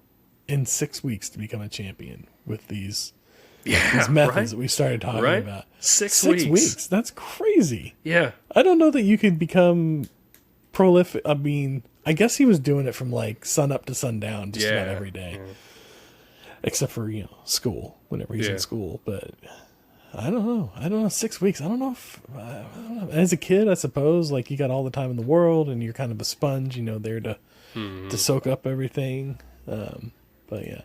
[SPEAKER 2] in 6 weeks to become a champion with these methods that we started talking about.
[SPEAKER 1] 6
[SPEAKER 2] weeks. That's crazy.
[SPEAKER 1] Yeah.
[SPEAKER 2] I don't know that you could become prolific. I mean, I guess he was doing it from like sun up to sundown just about every day. Except for, school, whenever he's in school. But I don't know. 6 weeks. I don't know. As a kid, I suppose, like, you got all the time in the world and you're kind of a sponge, there to soak up everything. But yeah,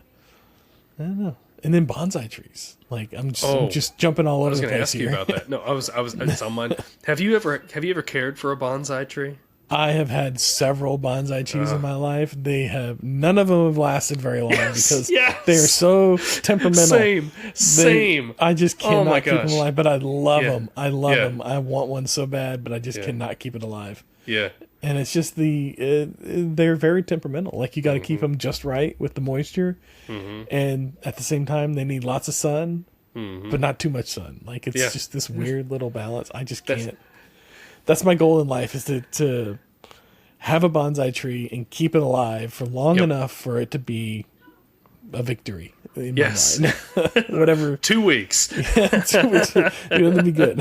[SPEAKER 2] I don't know. And then bonsai trees. Like I'm
[SPEAKER 1] Oh,
[SPEAKER 2] just jumping all
[SPEAKER 1] I
[SPEAKER 2] over
[SPEAKER 1] was
[SPEAKER 2] the
[SPEAKER 1] going to
[SPEAKER 2] place
[SPEAKER 1] ask you
[SPEAKER 2] here.
[SPEAKER 1] about that. No, it's on mine. Have you ever cared for a bonsai tree?
[SPEAKER 2] I have had several bonsai trees in my life. None of them have lasted very long because they are so temperamental.
[SPEAKER 1] Same.
[SPEAKER 2] I just
[SPEAKER 1] Oh my
[SPEAKER 2] cannot keep them
[SPEAKER 1] gosh.
[SPEAKER 2] alive, but I love
[SPEAKER 1] Yeah.
[SPEAKER 2] them. I love
[SPEAKER 1] Yeah.
[SPEAKER 2] them. I want one so bad, but I just
[SPEAKER 1] Yeah.
[SPEAKER 2] cannot keep it alive.
[SPEAKER 1] Yeah.
[SPEAKER 2] And it's just they're very temperamental. Like you got to keep them just right with the moisture, and at the same time they need lots of sun, but not too much sun. Like it's just this weird little balance. I just can't. That's my goal in life, is to have a bonsai tree and keep it alive for long enough for it to be a victory in my mind. Whatever.
[SPEAKER 1] 2 weeks.
[SPEAKER 2] 2 weeks, it'll be good.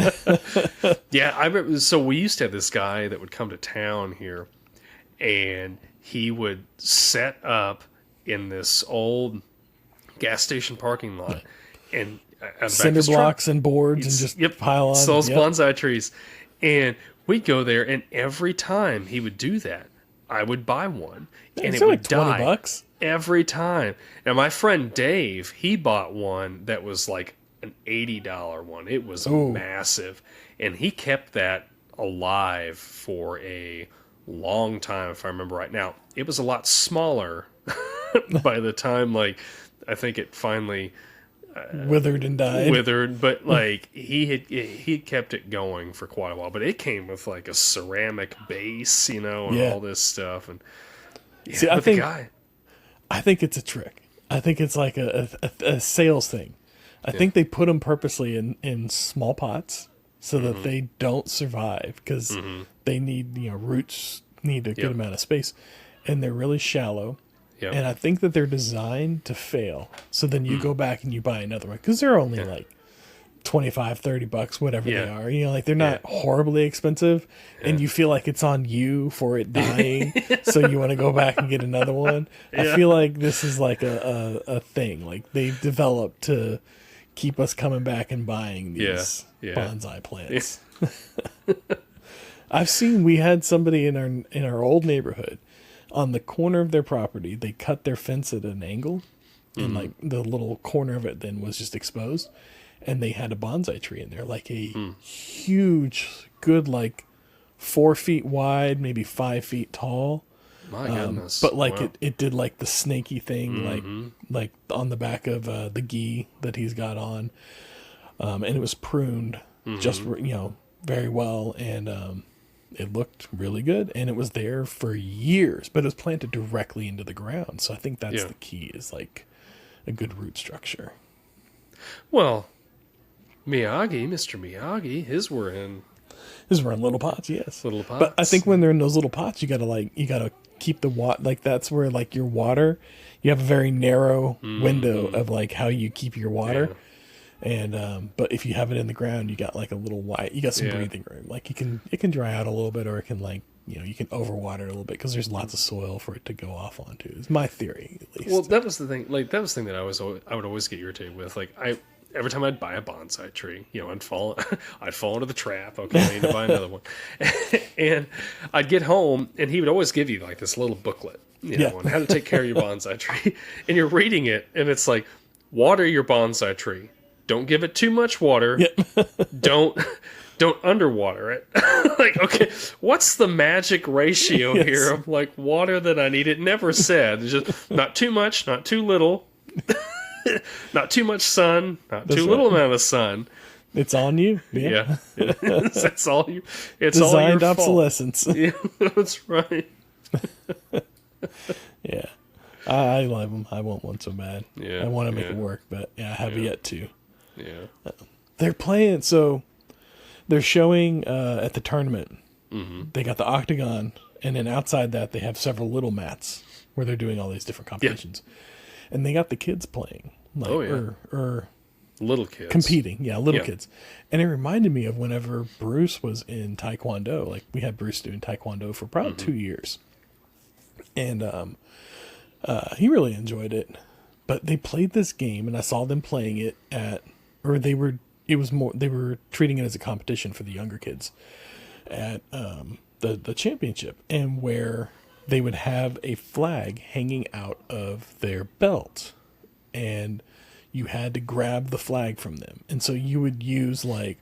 [SPEAKER 1] Yeah, I remember. So we used to have this guy that would come to town here, and he would set up in this old gas station parking lot, and at the back of
[SPEAKER 2] Cinder
[SPEAKER 1] his truck,
[SPEAKER 2] blocks and boards and just pile on.
[SPEAKER 1] sells bonsai trees, and we'd go there, and every time he would do that, I would buy one, and
[SPEAKER 2] It's
[SPEAKER 1] it
[SPEAKER 2] like
[SPEAKER 1] would die
[SPEAKER 2] $20.
[SPEAKER 1] every time. Now my friend Dave, he bought one that was like an $80 one. It was massive, and he kept that alive for a long time, if I remember right. Now it was a lot smaller by the time, like, I think it finally
[SPEAKER 2] Withered and died.
[SPEAKER 1] but like he kept it going for quite a while. But it came with like a ceramic base, and all this stuff. And
[SPEAKER 2] See, I think it's a trick. I think it's like a sales thing. I think they put them purposely in small pots so that they don't survive, because they need, roots need a good amount of space, and they're really shallow.
[SPEAKER 1] Yep.
[SPEAKER 2] And I think that they're designed to fail. So then you go back and you buy another one, because they're only like $25-$30, whatever they are. Like they're not horribly expensive, and you feel like it's on you for it dying, so you want to go back and get another one. I feel like this is like a thing. Like they've developed to keep us coming back and buying these bonsai plants. We had somebody in our old neighborhood. On the corner of their property, they cut their fence at an angle, and like the little corner of it then was just exposed, and they had a bonsai tree in there, like a huge, good, like 4 feet wide, maybe 5 feet tall.
[SPEAKER 1] My goodness.
[SPEAKER 2] But like it did like the snaky thing, like on the back of the gi that he's got on, and it was pruned just very well, and it looked really good, and it was there for years, but it was planted directly into the ground. So I think that's the key, is like a good root structure.
[SPEAKER 1] Well, Mr. Miyagi, his were in
[SPEAKER 2] little pots, yes.
[SPEAKER 1] little pots.
[SPEAKER 2] But I think when they're in those little pots, you gotta keep the water, like that's where like your water, you have a very narrow window of like how you keep your water. And but if you have it in the ground, you got like a little you got some breathing room. Like it can dry out a little bit, or it can like you can overwater it a little bit, because there's lots of soil for it to go off onto. It's my theory, at least.
[SPEAKER 1] Well, that was the thing. Like that was the thing that I would always get irritated with. Like every time I'd buy a bonsai tree, I'd fall into the trap. Okay, I need to buy another one. And I'd get home, and he would always give you like this little booklet, on how to take care of your bonsai tree. And you're reading it, and it's like, water your bonsai tree. Don't give it too much water. Don't underwater it. Like, okay, what's the magic ratio here of like water that I need? It never said. It's just not too much, not too little, not too much sun, not too little amount of sun.
[SPEAKER 2] It's on you.
[SPEAKER 1] Yeah. It's all you. It's
[SPEAKER 2] Designed
[SPEAKER 1] all your
[SPEAKER 2] obsolescence.
[SPEAKER 1] fault. Yeah, that's right.
[SPEAKER 2] Yeah. I love them. I want one so bad.
[SPEAKER 1] Yeah,
[SPEAKER 2] I want to make it work, but I have yet to.
[SPEAKER 1] Yeah.
[SPEAKER 2] They're playing, so they're showing at the tournament. They got the octagon, and then outside that they have several little mats where they're doing all these different competitions. And they got the kids playing, like, or
[SPEAKER 1] little kids
[SPEAKER 2] competing. Little kids. And it reminded me of whenever Bruce was in Taekwondo. Like, we had Bruce doing Taekwondo for probably 2 years. And he really enjoyed it. But they played this game, and I saw them playing it they were treating it as a competition for the younger kids at the championship, and where they would have a flag hanging out of their belt, and you had to grab the flag from them. And so you would use like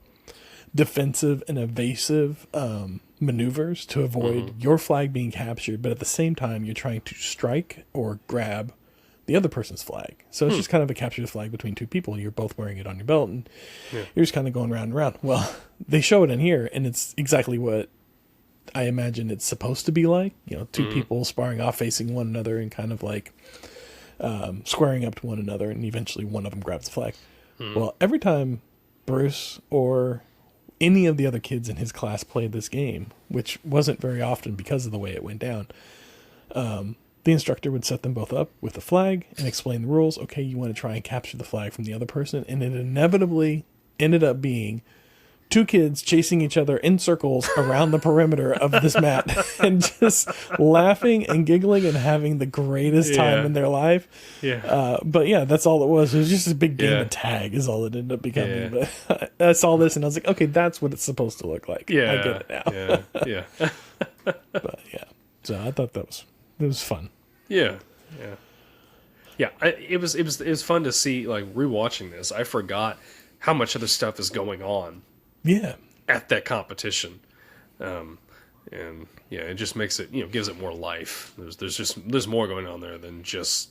[SPEAKER 2] defensive and evasive maneuvers to avoid your flag being captured, but at the same time you're trying to strike or grab the other person's flag. So it's just kind of a capture the flag between two people. You're both wearing it on your belt, and you're just kind of going round and round. Well, they show it in here, and it's exactly what I imagine it's supposed to be like. You know, two people sparring off, facing one another, and kind of like squaring up to one another, and eventually one of them grabs the flag. Well, every time Bruce or any of the other kids in his class played this game, which wasn't very often because of the way it went down, the instructor would set them both up with a flag and explain the rules. Okay, you want to try and capture the flag from the other person. And it inevitably ended up being two kids chasing each other in circles around the perimeter of this mat and just laughing and giggling and having the greatest time in their life. But yeah, that's all it was. It was just a big game of tag is all it ended up becoming. But I saw this and I was like, okay, that's what it's supposed to look like. I get it now. But yeah, so I thought it was fun.
[SPEAKER 1] Yeah. It was fun to see, like, rewatching this. I forgot how much other stuff is going on. At that competition, and it just makes it, gives it more life. There's more going on there than just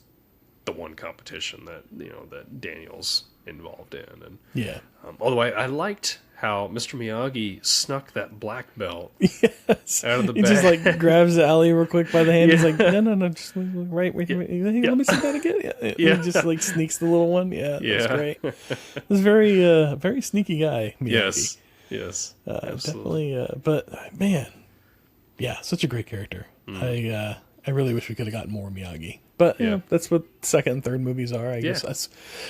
[SPEAKER 1] the one competition that that Daniel's involved in. And although I liked how Mr. Miyagi snuck that black belt out of the bag.
[SPEAKER 2] He just like grabs Allie real quick by the hand. He's like, no, just right with you. Hey, let me see that again. He just like sneaks the little one. That's great. This very sneaky guy, Miyagi.
[SPEAKER 1] Yes,
[SPEAKER 2] definitely. But man, such a great character. I really wish we could have gotten more Miyagi. But that's what second and third movies are. I guess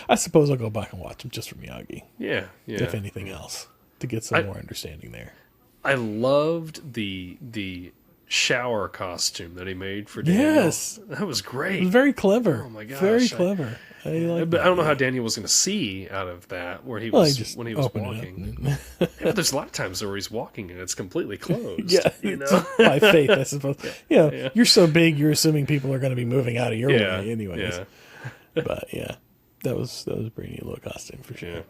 [SPEAKER 2] I suppose I'll go back and watch them just for Miyagi. If anything else, to get some more understanding there.
[SPEAKER 1] I loved the shower costume that he made for Daniel.
[SPEAKER 2] Yes,
[SPEAKER 1] that was great.
[SPEAKER 2] It was very clever.
[SPEAKER 1] Oh my gosh,
[SPEAKER 2] very clever.
[SPEAKER 1] But I don't know how Daniel was going to see out of that when he was walking. There's a lot of times where he's walking and it's completely closed.
[SPEAKER 2] By faith, I suppose. You're so big, you're assuming people are going to be moving out of your way, anyways. But that was a pretty neat little costume for sure.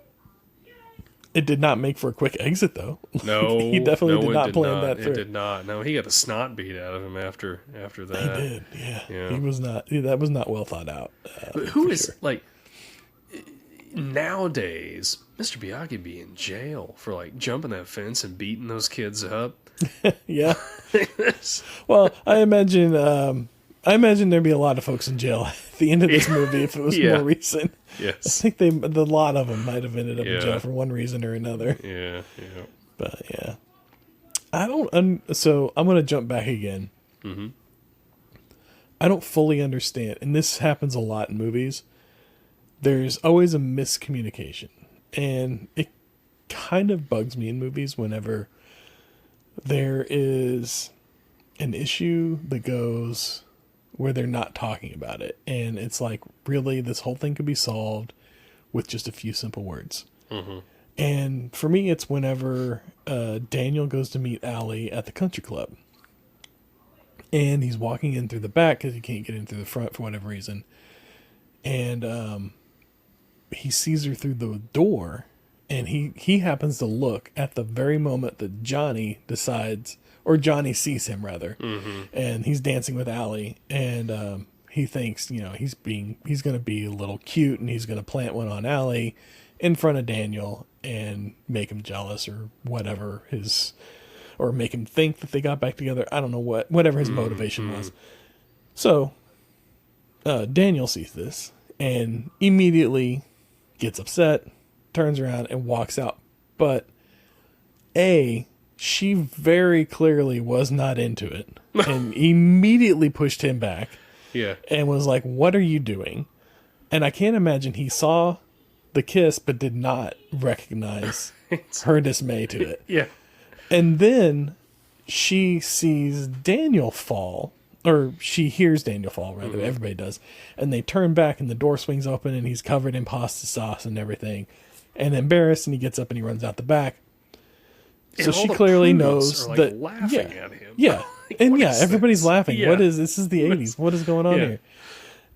[SPEAKER 2] It did not make for a quick exit, though.
[SPEAKER 1] No,
[SPEAKER 2] he definitely did not plan that through.
[SPEAKER 1] It did not. No, he got the snot beat out of him after that.
[SPEAKER 2] He did. Yeah. He was not. That was not well thought out.
[SPEAKER 1] But who is like nowadays? Mr. Miyagi be in jail for like jumping that fence and beating those kids up.
[SPEAKER 2] Well, I imagine there'd be a lot of folks in jail at the end of this movie if it was more recent.
[SPEAKER 1] Yes.
[SPEAKER 2] I think a lot of them might have ended up in jail for one reason or another. But so I'm going to jump back again. I don't fully understand, and this happens a lot in movies. There's always a miscommunication, and it kind of bugs me in movies whenever there is an issue that goes where they're not talking about it. And it's like, really, this whole thing could be solved with just a few simple words. And for me, it's whenever Daniel goes to meet Allie at the country club. And he's walking in through the back because he can't get in through the front for whatever reason. And he sees her through the door. And he happens to look at the very moment that Johnny decides... Or Johnny sees him, rather. And he's dancing with Allie. And he thinks, he's going to be a little cute. And he's going to plant one on Allie in front of Daniel and make him jealous or whatever or make him think that they got back together. I don't know whatever his motivation was. So Daniel sees this and immediately gets upset, turns around and walks out. But she very clearly was not into it and immediately pushed him back. And was like, what are you doing? And I can't imagine he saw the kiss but did not recognize her dismay to it. And then she sees Daniel fall, or she hears Daniel fall, rather. Everybody does. And they turn back and the door swings open and he's covered in pasta sauce and everything. And embarrassed, and he gets up and he runs out the back. So she clearly knows that
[SPEAKER 1] laughing at him.
[SPEAKER 2] And everybody's laughing. This is the 80s. What is going on here?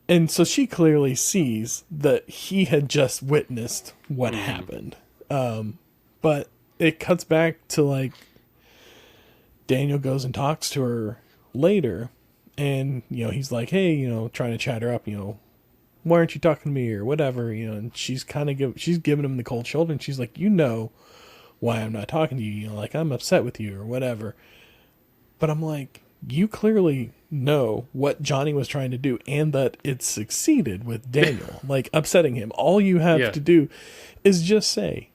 [SPEAKER 2] And so she clearly sees that he had just witnessed what happened. But it cuts back to like Daniel goes and talks to her later, and he's like, hey, trying to chat her up, why aren't you talking to me or whatever, and she's kind of she's giving him the cold shoulder, and she's like, why I'm not talking to you, like I'm upset with you or whatever. But I'm like, you clearly know what Johnny was trying to do and that it succeeded with Daniel, like upsetting him. All you have to do is just say,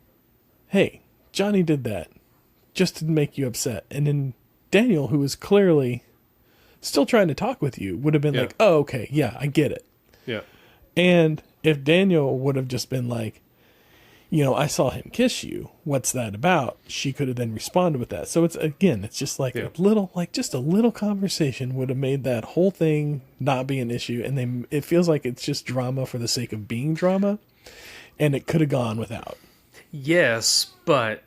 [SPEAKER 2] hey, Johnny did that just to make you upset. And then Daniel, who is clearly still trying to talk with you, would have been like, oh, okay, yeah, I get it.
[SPEAKER 1] Yeah.
[SPEAKER 2] And if Daniel would have just been like, I saw him kiss you, what's that about? She could have then responded with that. So it's just like a little conversation would have made that whole thing not be an issue. And it feels like it's just drama for the sake of being drama. And it could have gone without.
[SPEAKER 1] Yes, but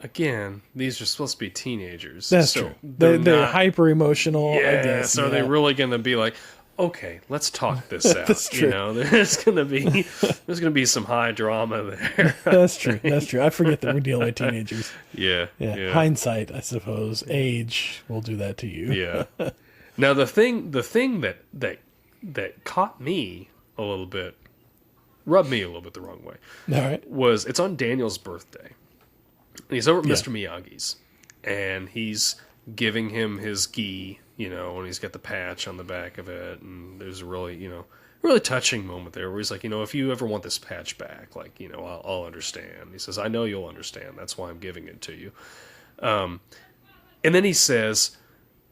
[SPEAKER 1] again, these are supposed to be teenagers.
[SPEAKER 2] That's true. They're hyper emotional.
[SPEAKER 1] Yeah,
[SPEAKER 2] I guess.
[SPEAKER 1] So they're really going to be like, okay, let's talk this out.
[SPEAKER 2] That's true.
[SPEAKER 1] There's going to be some high drama there.
[SPEAKER 2] That's true. I forget that we're dealing with teenagers.
[SPEAKER 1] Yeah.
[SPEAKER 2] Hindsight, I suppose. Age will do that to you.
[SPEAKER 1] Yeah. Now the thing that caught me a little bit, rubbed me a little bit the wrong way.
[SPEAKER 2] All right.
[SPEAKER 1] Was it's on Daniel's birthday. And he's over at Mr. Miyagi's, and he's giving him his gi, and he's got the patch on the back of it, and there's a really, really touching moment there where he's like, if you ever want this patch back, like, I'll understand. He says, I know you'll understand. That's why I'm giving it to you. And then he says,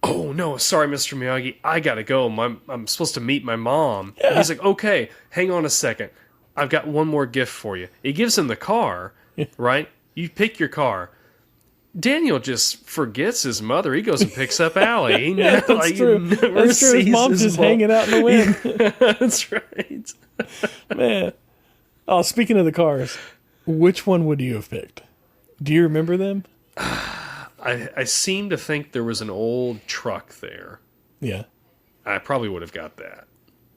[SPEAKER 1] oh, no, sorry, Mr. Miyagi, I gotta go. I'm supposed to meet my mom. Yeah. And he's like, okay, hang on a second. I've got one more gift for you. He gives him the car, right? You pick your car. Daniel just forgets his mother. He goes and picks up Allie.
[SPEAKER 2] That's true. That's true. His mom's just hanging out in the wind.
[SPEAKER 1] That's right.
[SPEAKER 2] Man. Oh, speaking of the cars, which one would you have picked? Do you remember them?
[SPEAKER 1] I seem to think there was an old truck there.
[SPEAKER 2] Yeah.
[SPEAKER 1] I probably would have got that.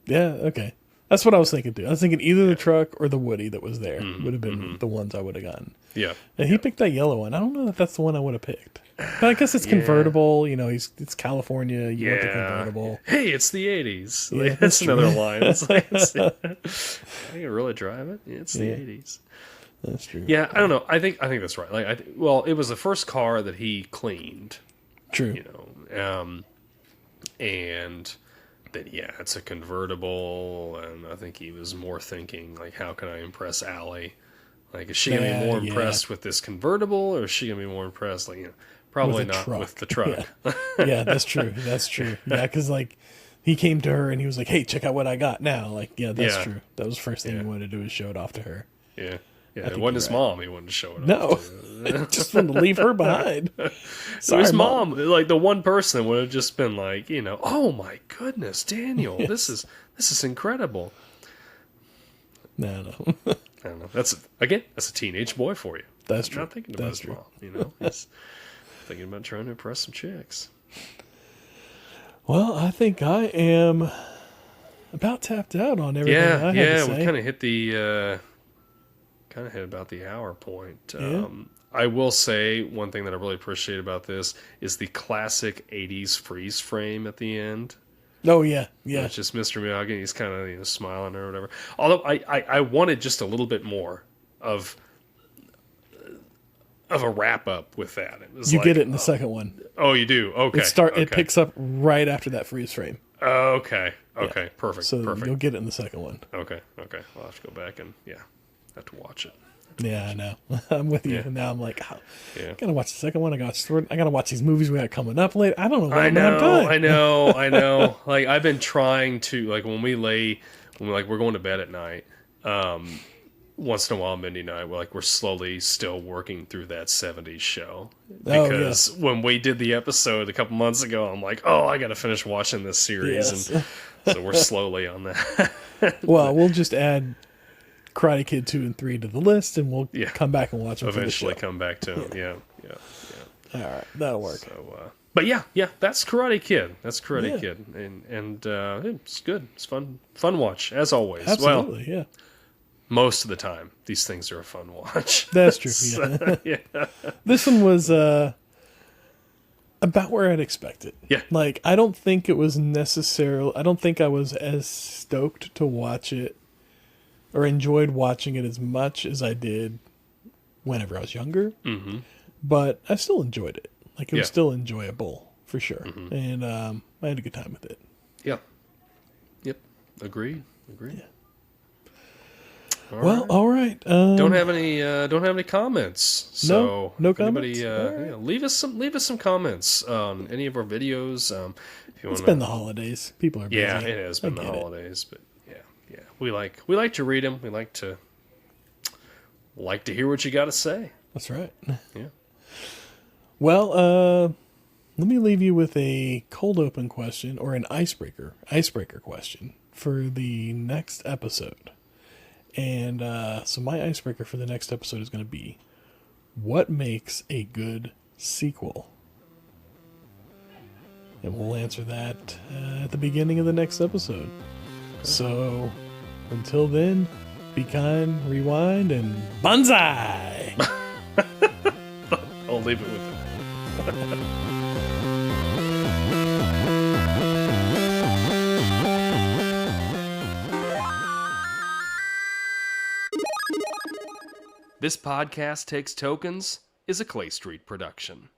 [SPEAKER 2] Yeah, okay. That's what I was thinking too. I was thinking either the truck or the Woody that was there would have been the ones I would have gotten.
[SPEAKER 1] Yeah.
[SPEAKER 2] And he picked that yellow one. I don't know if that's the one I would have picked. But I guess it's convertible. It's California. You want the convertible.
[SPEAKER 1] Hey, it's the 80s.
[SPEAKER 2] Yeah,
[SPEAKER 1] like, that's another line. It's like, I can really drive it. Yeah, it's the 80s.
[SPEAKER 2] That's true.
[SPEAKER 1] Yeah, I don't know. I think that's right. Like, it was the first car that he cleaned.
[SPEAKER 2] True.
[SPEAKER 1] And then it's a convertible, and I think he was more thinking like, how can I impress Allie? Like, is she gonna be more impressed with this convertible, or is she gonna be more impressed, probably not with the truck?
[SPEAKER 2] Yeah, that's true. That's true. Yeah, because he came to her and he was like, "Hey, check out what I got now." That's true. That was the first thing he wanted to do, is show it off to her.
[SPEAKER 1] Yeah. Yeah, it wasn't his mom he wanted to show it off.
[SPEAKER 2] No, just wanted to leave her behind.
[SPEAKER 1] Sorry, his mom, the one person would have just been like, oh my goodness, Daniel, this is incredible.
[SPEAKER 2] No.
[SPEAKER 1] I don't know. That's a teenage boy for you.
[SPEAKER 2] That's true.
[SPEAKER 1] Not thinking about his mom, He's thinking about trying to impress some chicks.
[SPEAKER 2] Well, I think I am about tapped out on everything I had to say.
[SPEAKER 1] We kind of hit about the hour point. I will say one thing that I really appreciate about this is the classic 80s freeze frame at the end.
[SPEAKER 2] Oh, yeah.
[SPEAKER 1] It's just Mr. Miyagi, and he's kind of smiling or whatever. Although I wanted just a little bit more of a wrap up with that. It was
[SPEAKER 2] get it in the second one.
[SPEAKER 1] Oh, you do? Okay.
[SPEAKER 2] It picks up right after that freeze frame.
[SPEAKER 1] Okay. Perfect.
[SPEAKER 2] So
[SPEAKER 1] Perfect.
[SPEAKER 2] You'll get it in the second one.
[SPEAKER 1] Okay. I'll have to go back and have to watch it.
[SPEAKER 2] Yeah, I know. I'm with you. Now I'm like, I gotta watch the second one. I gotta watch these movies we got coming up later. I don't know.
[SPEAKER 1] I know. Like, I've been trying to, like, when we're going to bed at night, once in a while, Mindy and I, we're slowly still working through that 70s show. Because when we did the episode a couple months ago, I'm like, I gotta finish watching this series.
[SPEAKER 2] Yes.
[SPEAKER 1] And so we're slowly on that.
[SPEAKER 2] Well, we'll just add Karate Kid 2 and 3 to the list, and we'll come back and watch them.
[SPEAKER 1] Eventually come back to them. Yeah.
[SPEAKER 2] All right, that'll work.
[SPEAKER 1] So, But yeah, that's Karate Kid. That's Karate
[SPEAKER 2] Yeah.
[SPEAKER 1] Kid, and it's good. It's fun watch as always. Well,
[SPEAKER 2] Absolutely, yeah.
[SPEAKER 1] most of the time, these things are a fun watch.
[SPEAKER 2] That's true. Yeah.
[SPEAKER 1] Yeah.
[SPEAKER 2] This one was about where I'd expected.
[SPEAKER 1] Yeah.
[SPEAKER 2] Like, I don't think it was necessarily. I don't think I was as stoked to watch it or enjoyed watching it as much as I did whenever I was younger.
[SPEAKER 1] Mm-hmm.
[SPEAKER 2] But I still enjoyed it. Like, it was
[SPEAKER 1] Yeah.
[SPEAKER 2] still enjoyable for sure,
[SPEAKER 1] Mm-hmm.
[SPEAKER 2] and I had a good time with it.
[SPEAKER 1] Yeah. Yep. Agreed.
[SPEAKER 2] Yeah.
[SPEAKER 1] All
[SPEAKER 2] Well,
[SPEAKER 1] right.
[SPEAKER 2] all right.
[SPEAKER 1] Don't have any comments. So
[SPEAKER 2] No
[SPEAKER 1] if anybody,
[SPEAKER 2] comments? All right.
[SPEAKER 1] yeah, leave us some comments on any of our videos. If you
[SPEAKER 2] It's
[SPEAKER 1] want
[SPEAKER 2] been the holidays. People are busy.
[SPEAKER 1] yeah, it has been
[SPEAKER 2] I
[SPEAKER 1] the
[SPEAKER 2] get it.
[SPEAKER 1] holidays, but yeah, we like to read them. We like to hear what you got to say.
[SPEAKER 2] That's right.
[SPEAKER 1] Yeah.
[SPEAKER 2] Well, let me leave you with a cold open question or an icebreaker question for the next episode. And so my icebreaker for the next episode is going to be, what makes a good sequel? And we'll answer that at the beginning of the next episode. So until then, be kind, rewind, and bonsai!
[SPEAKER 1] I'll leave it with it. This podcast Takes Tokens is a Clay Street production.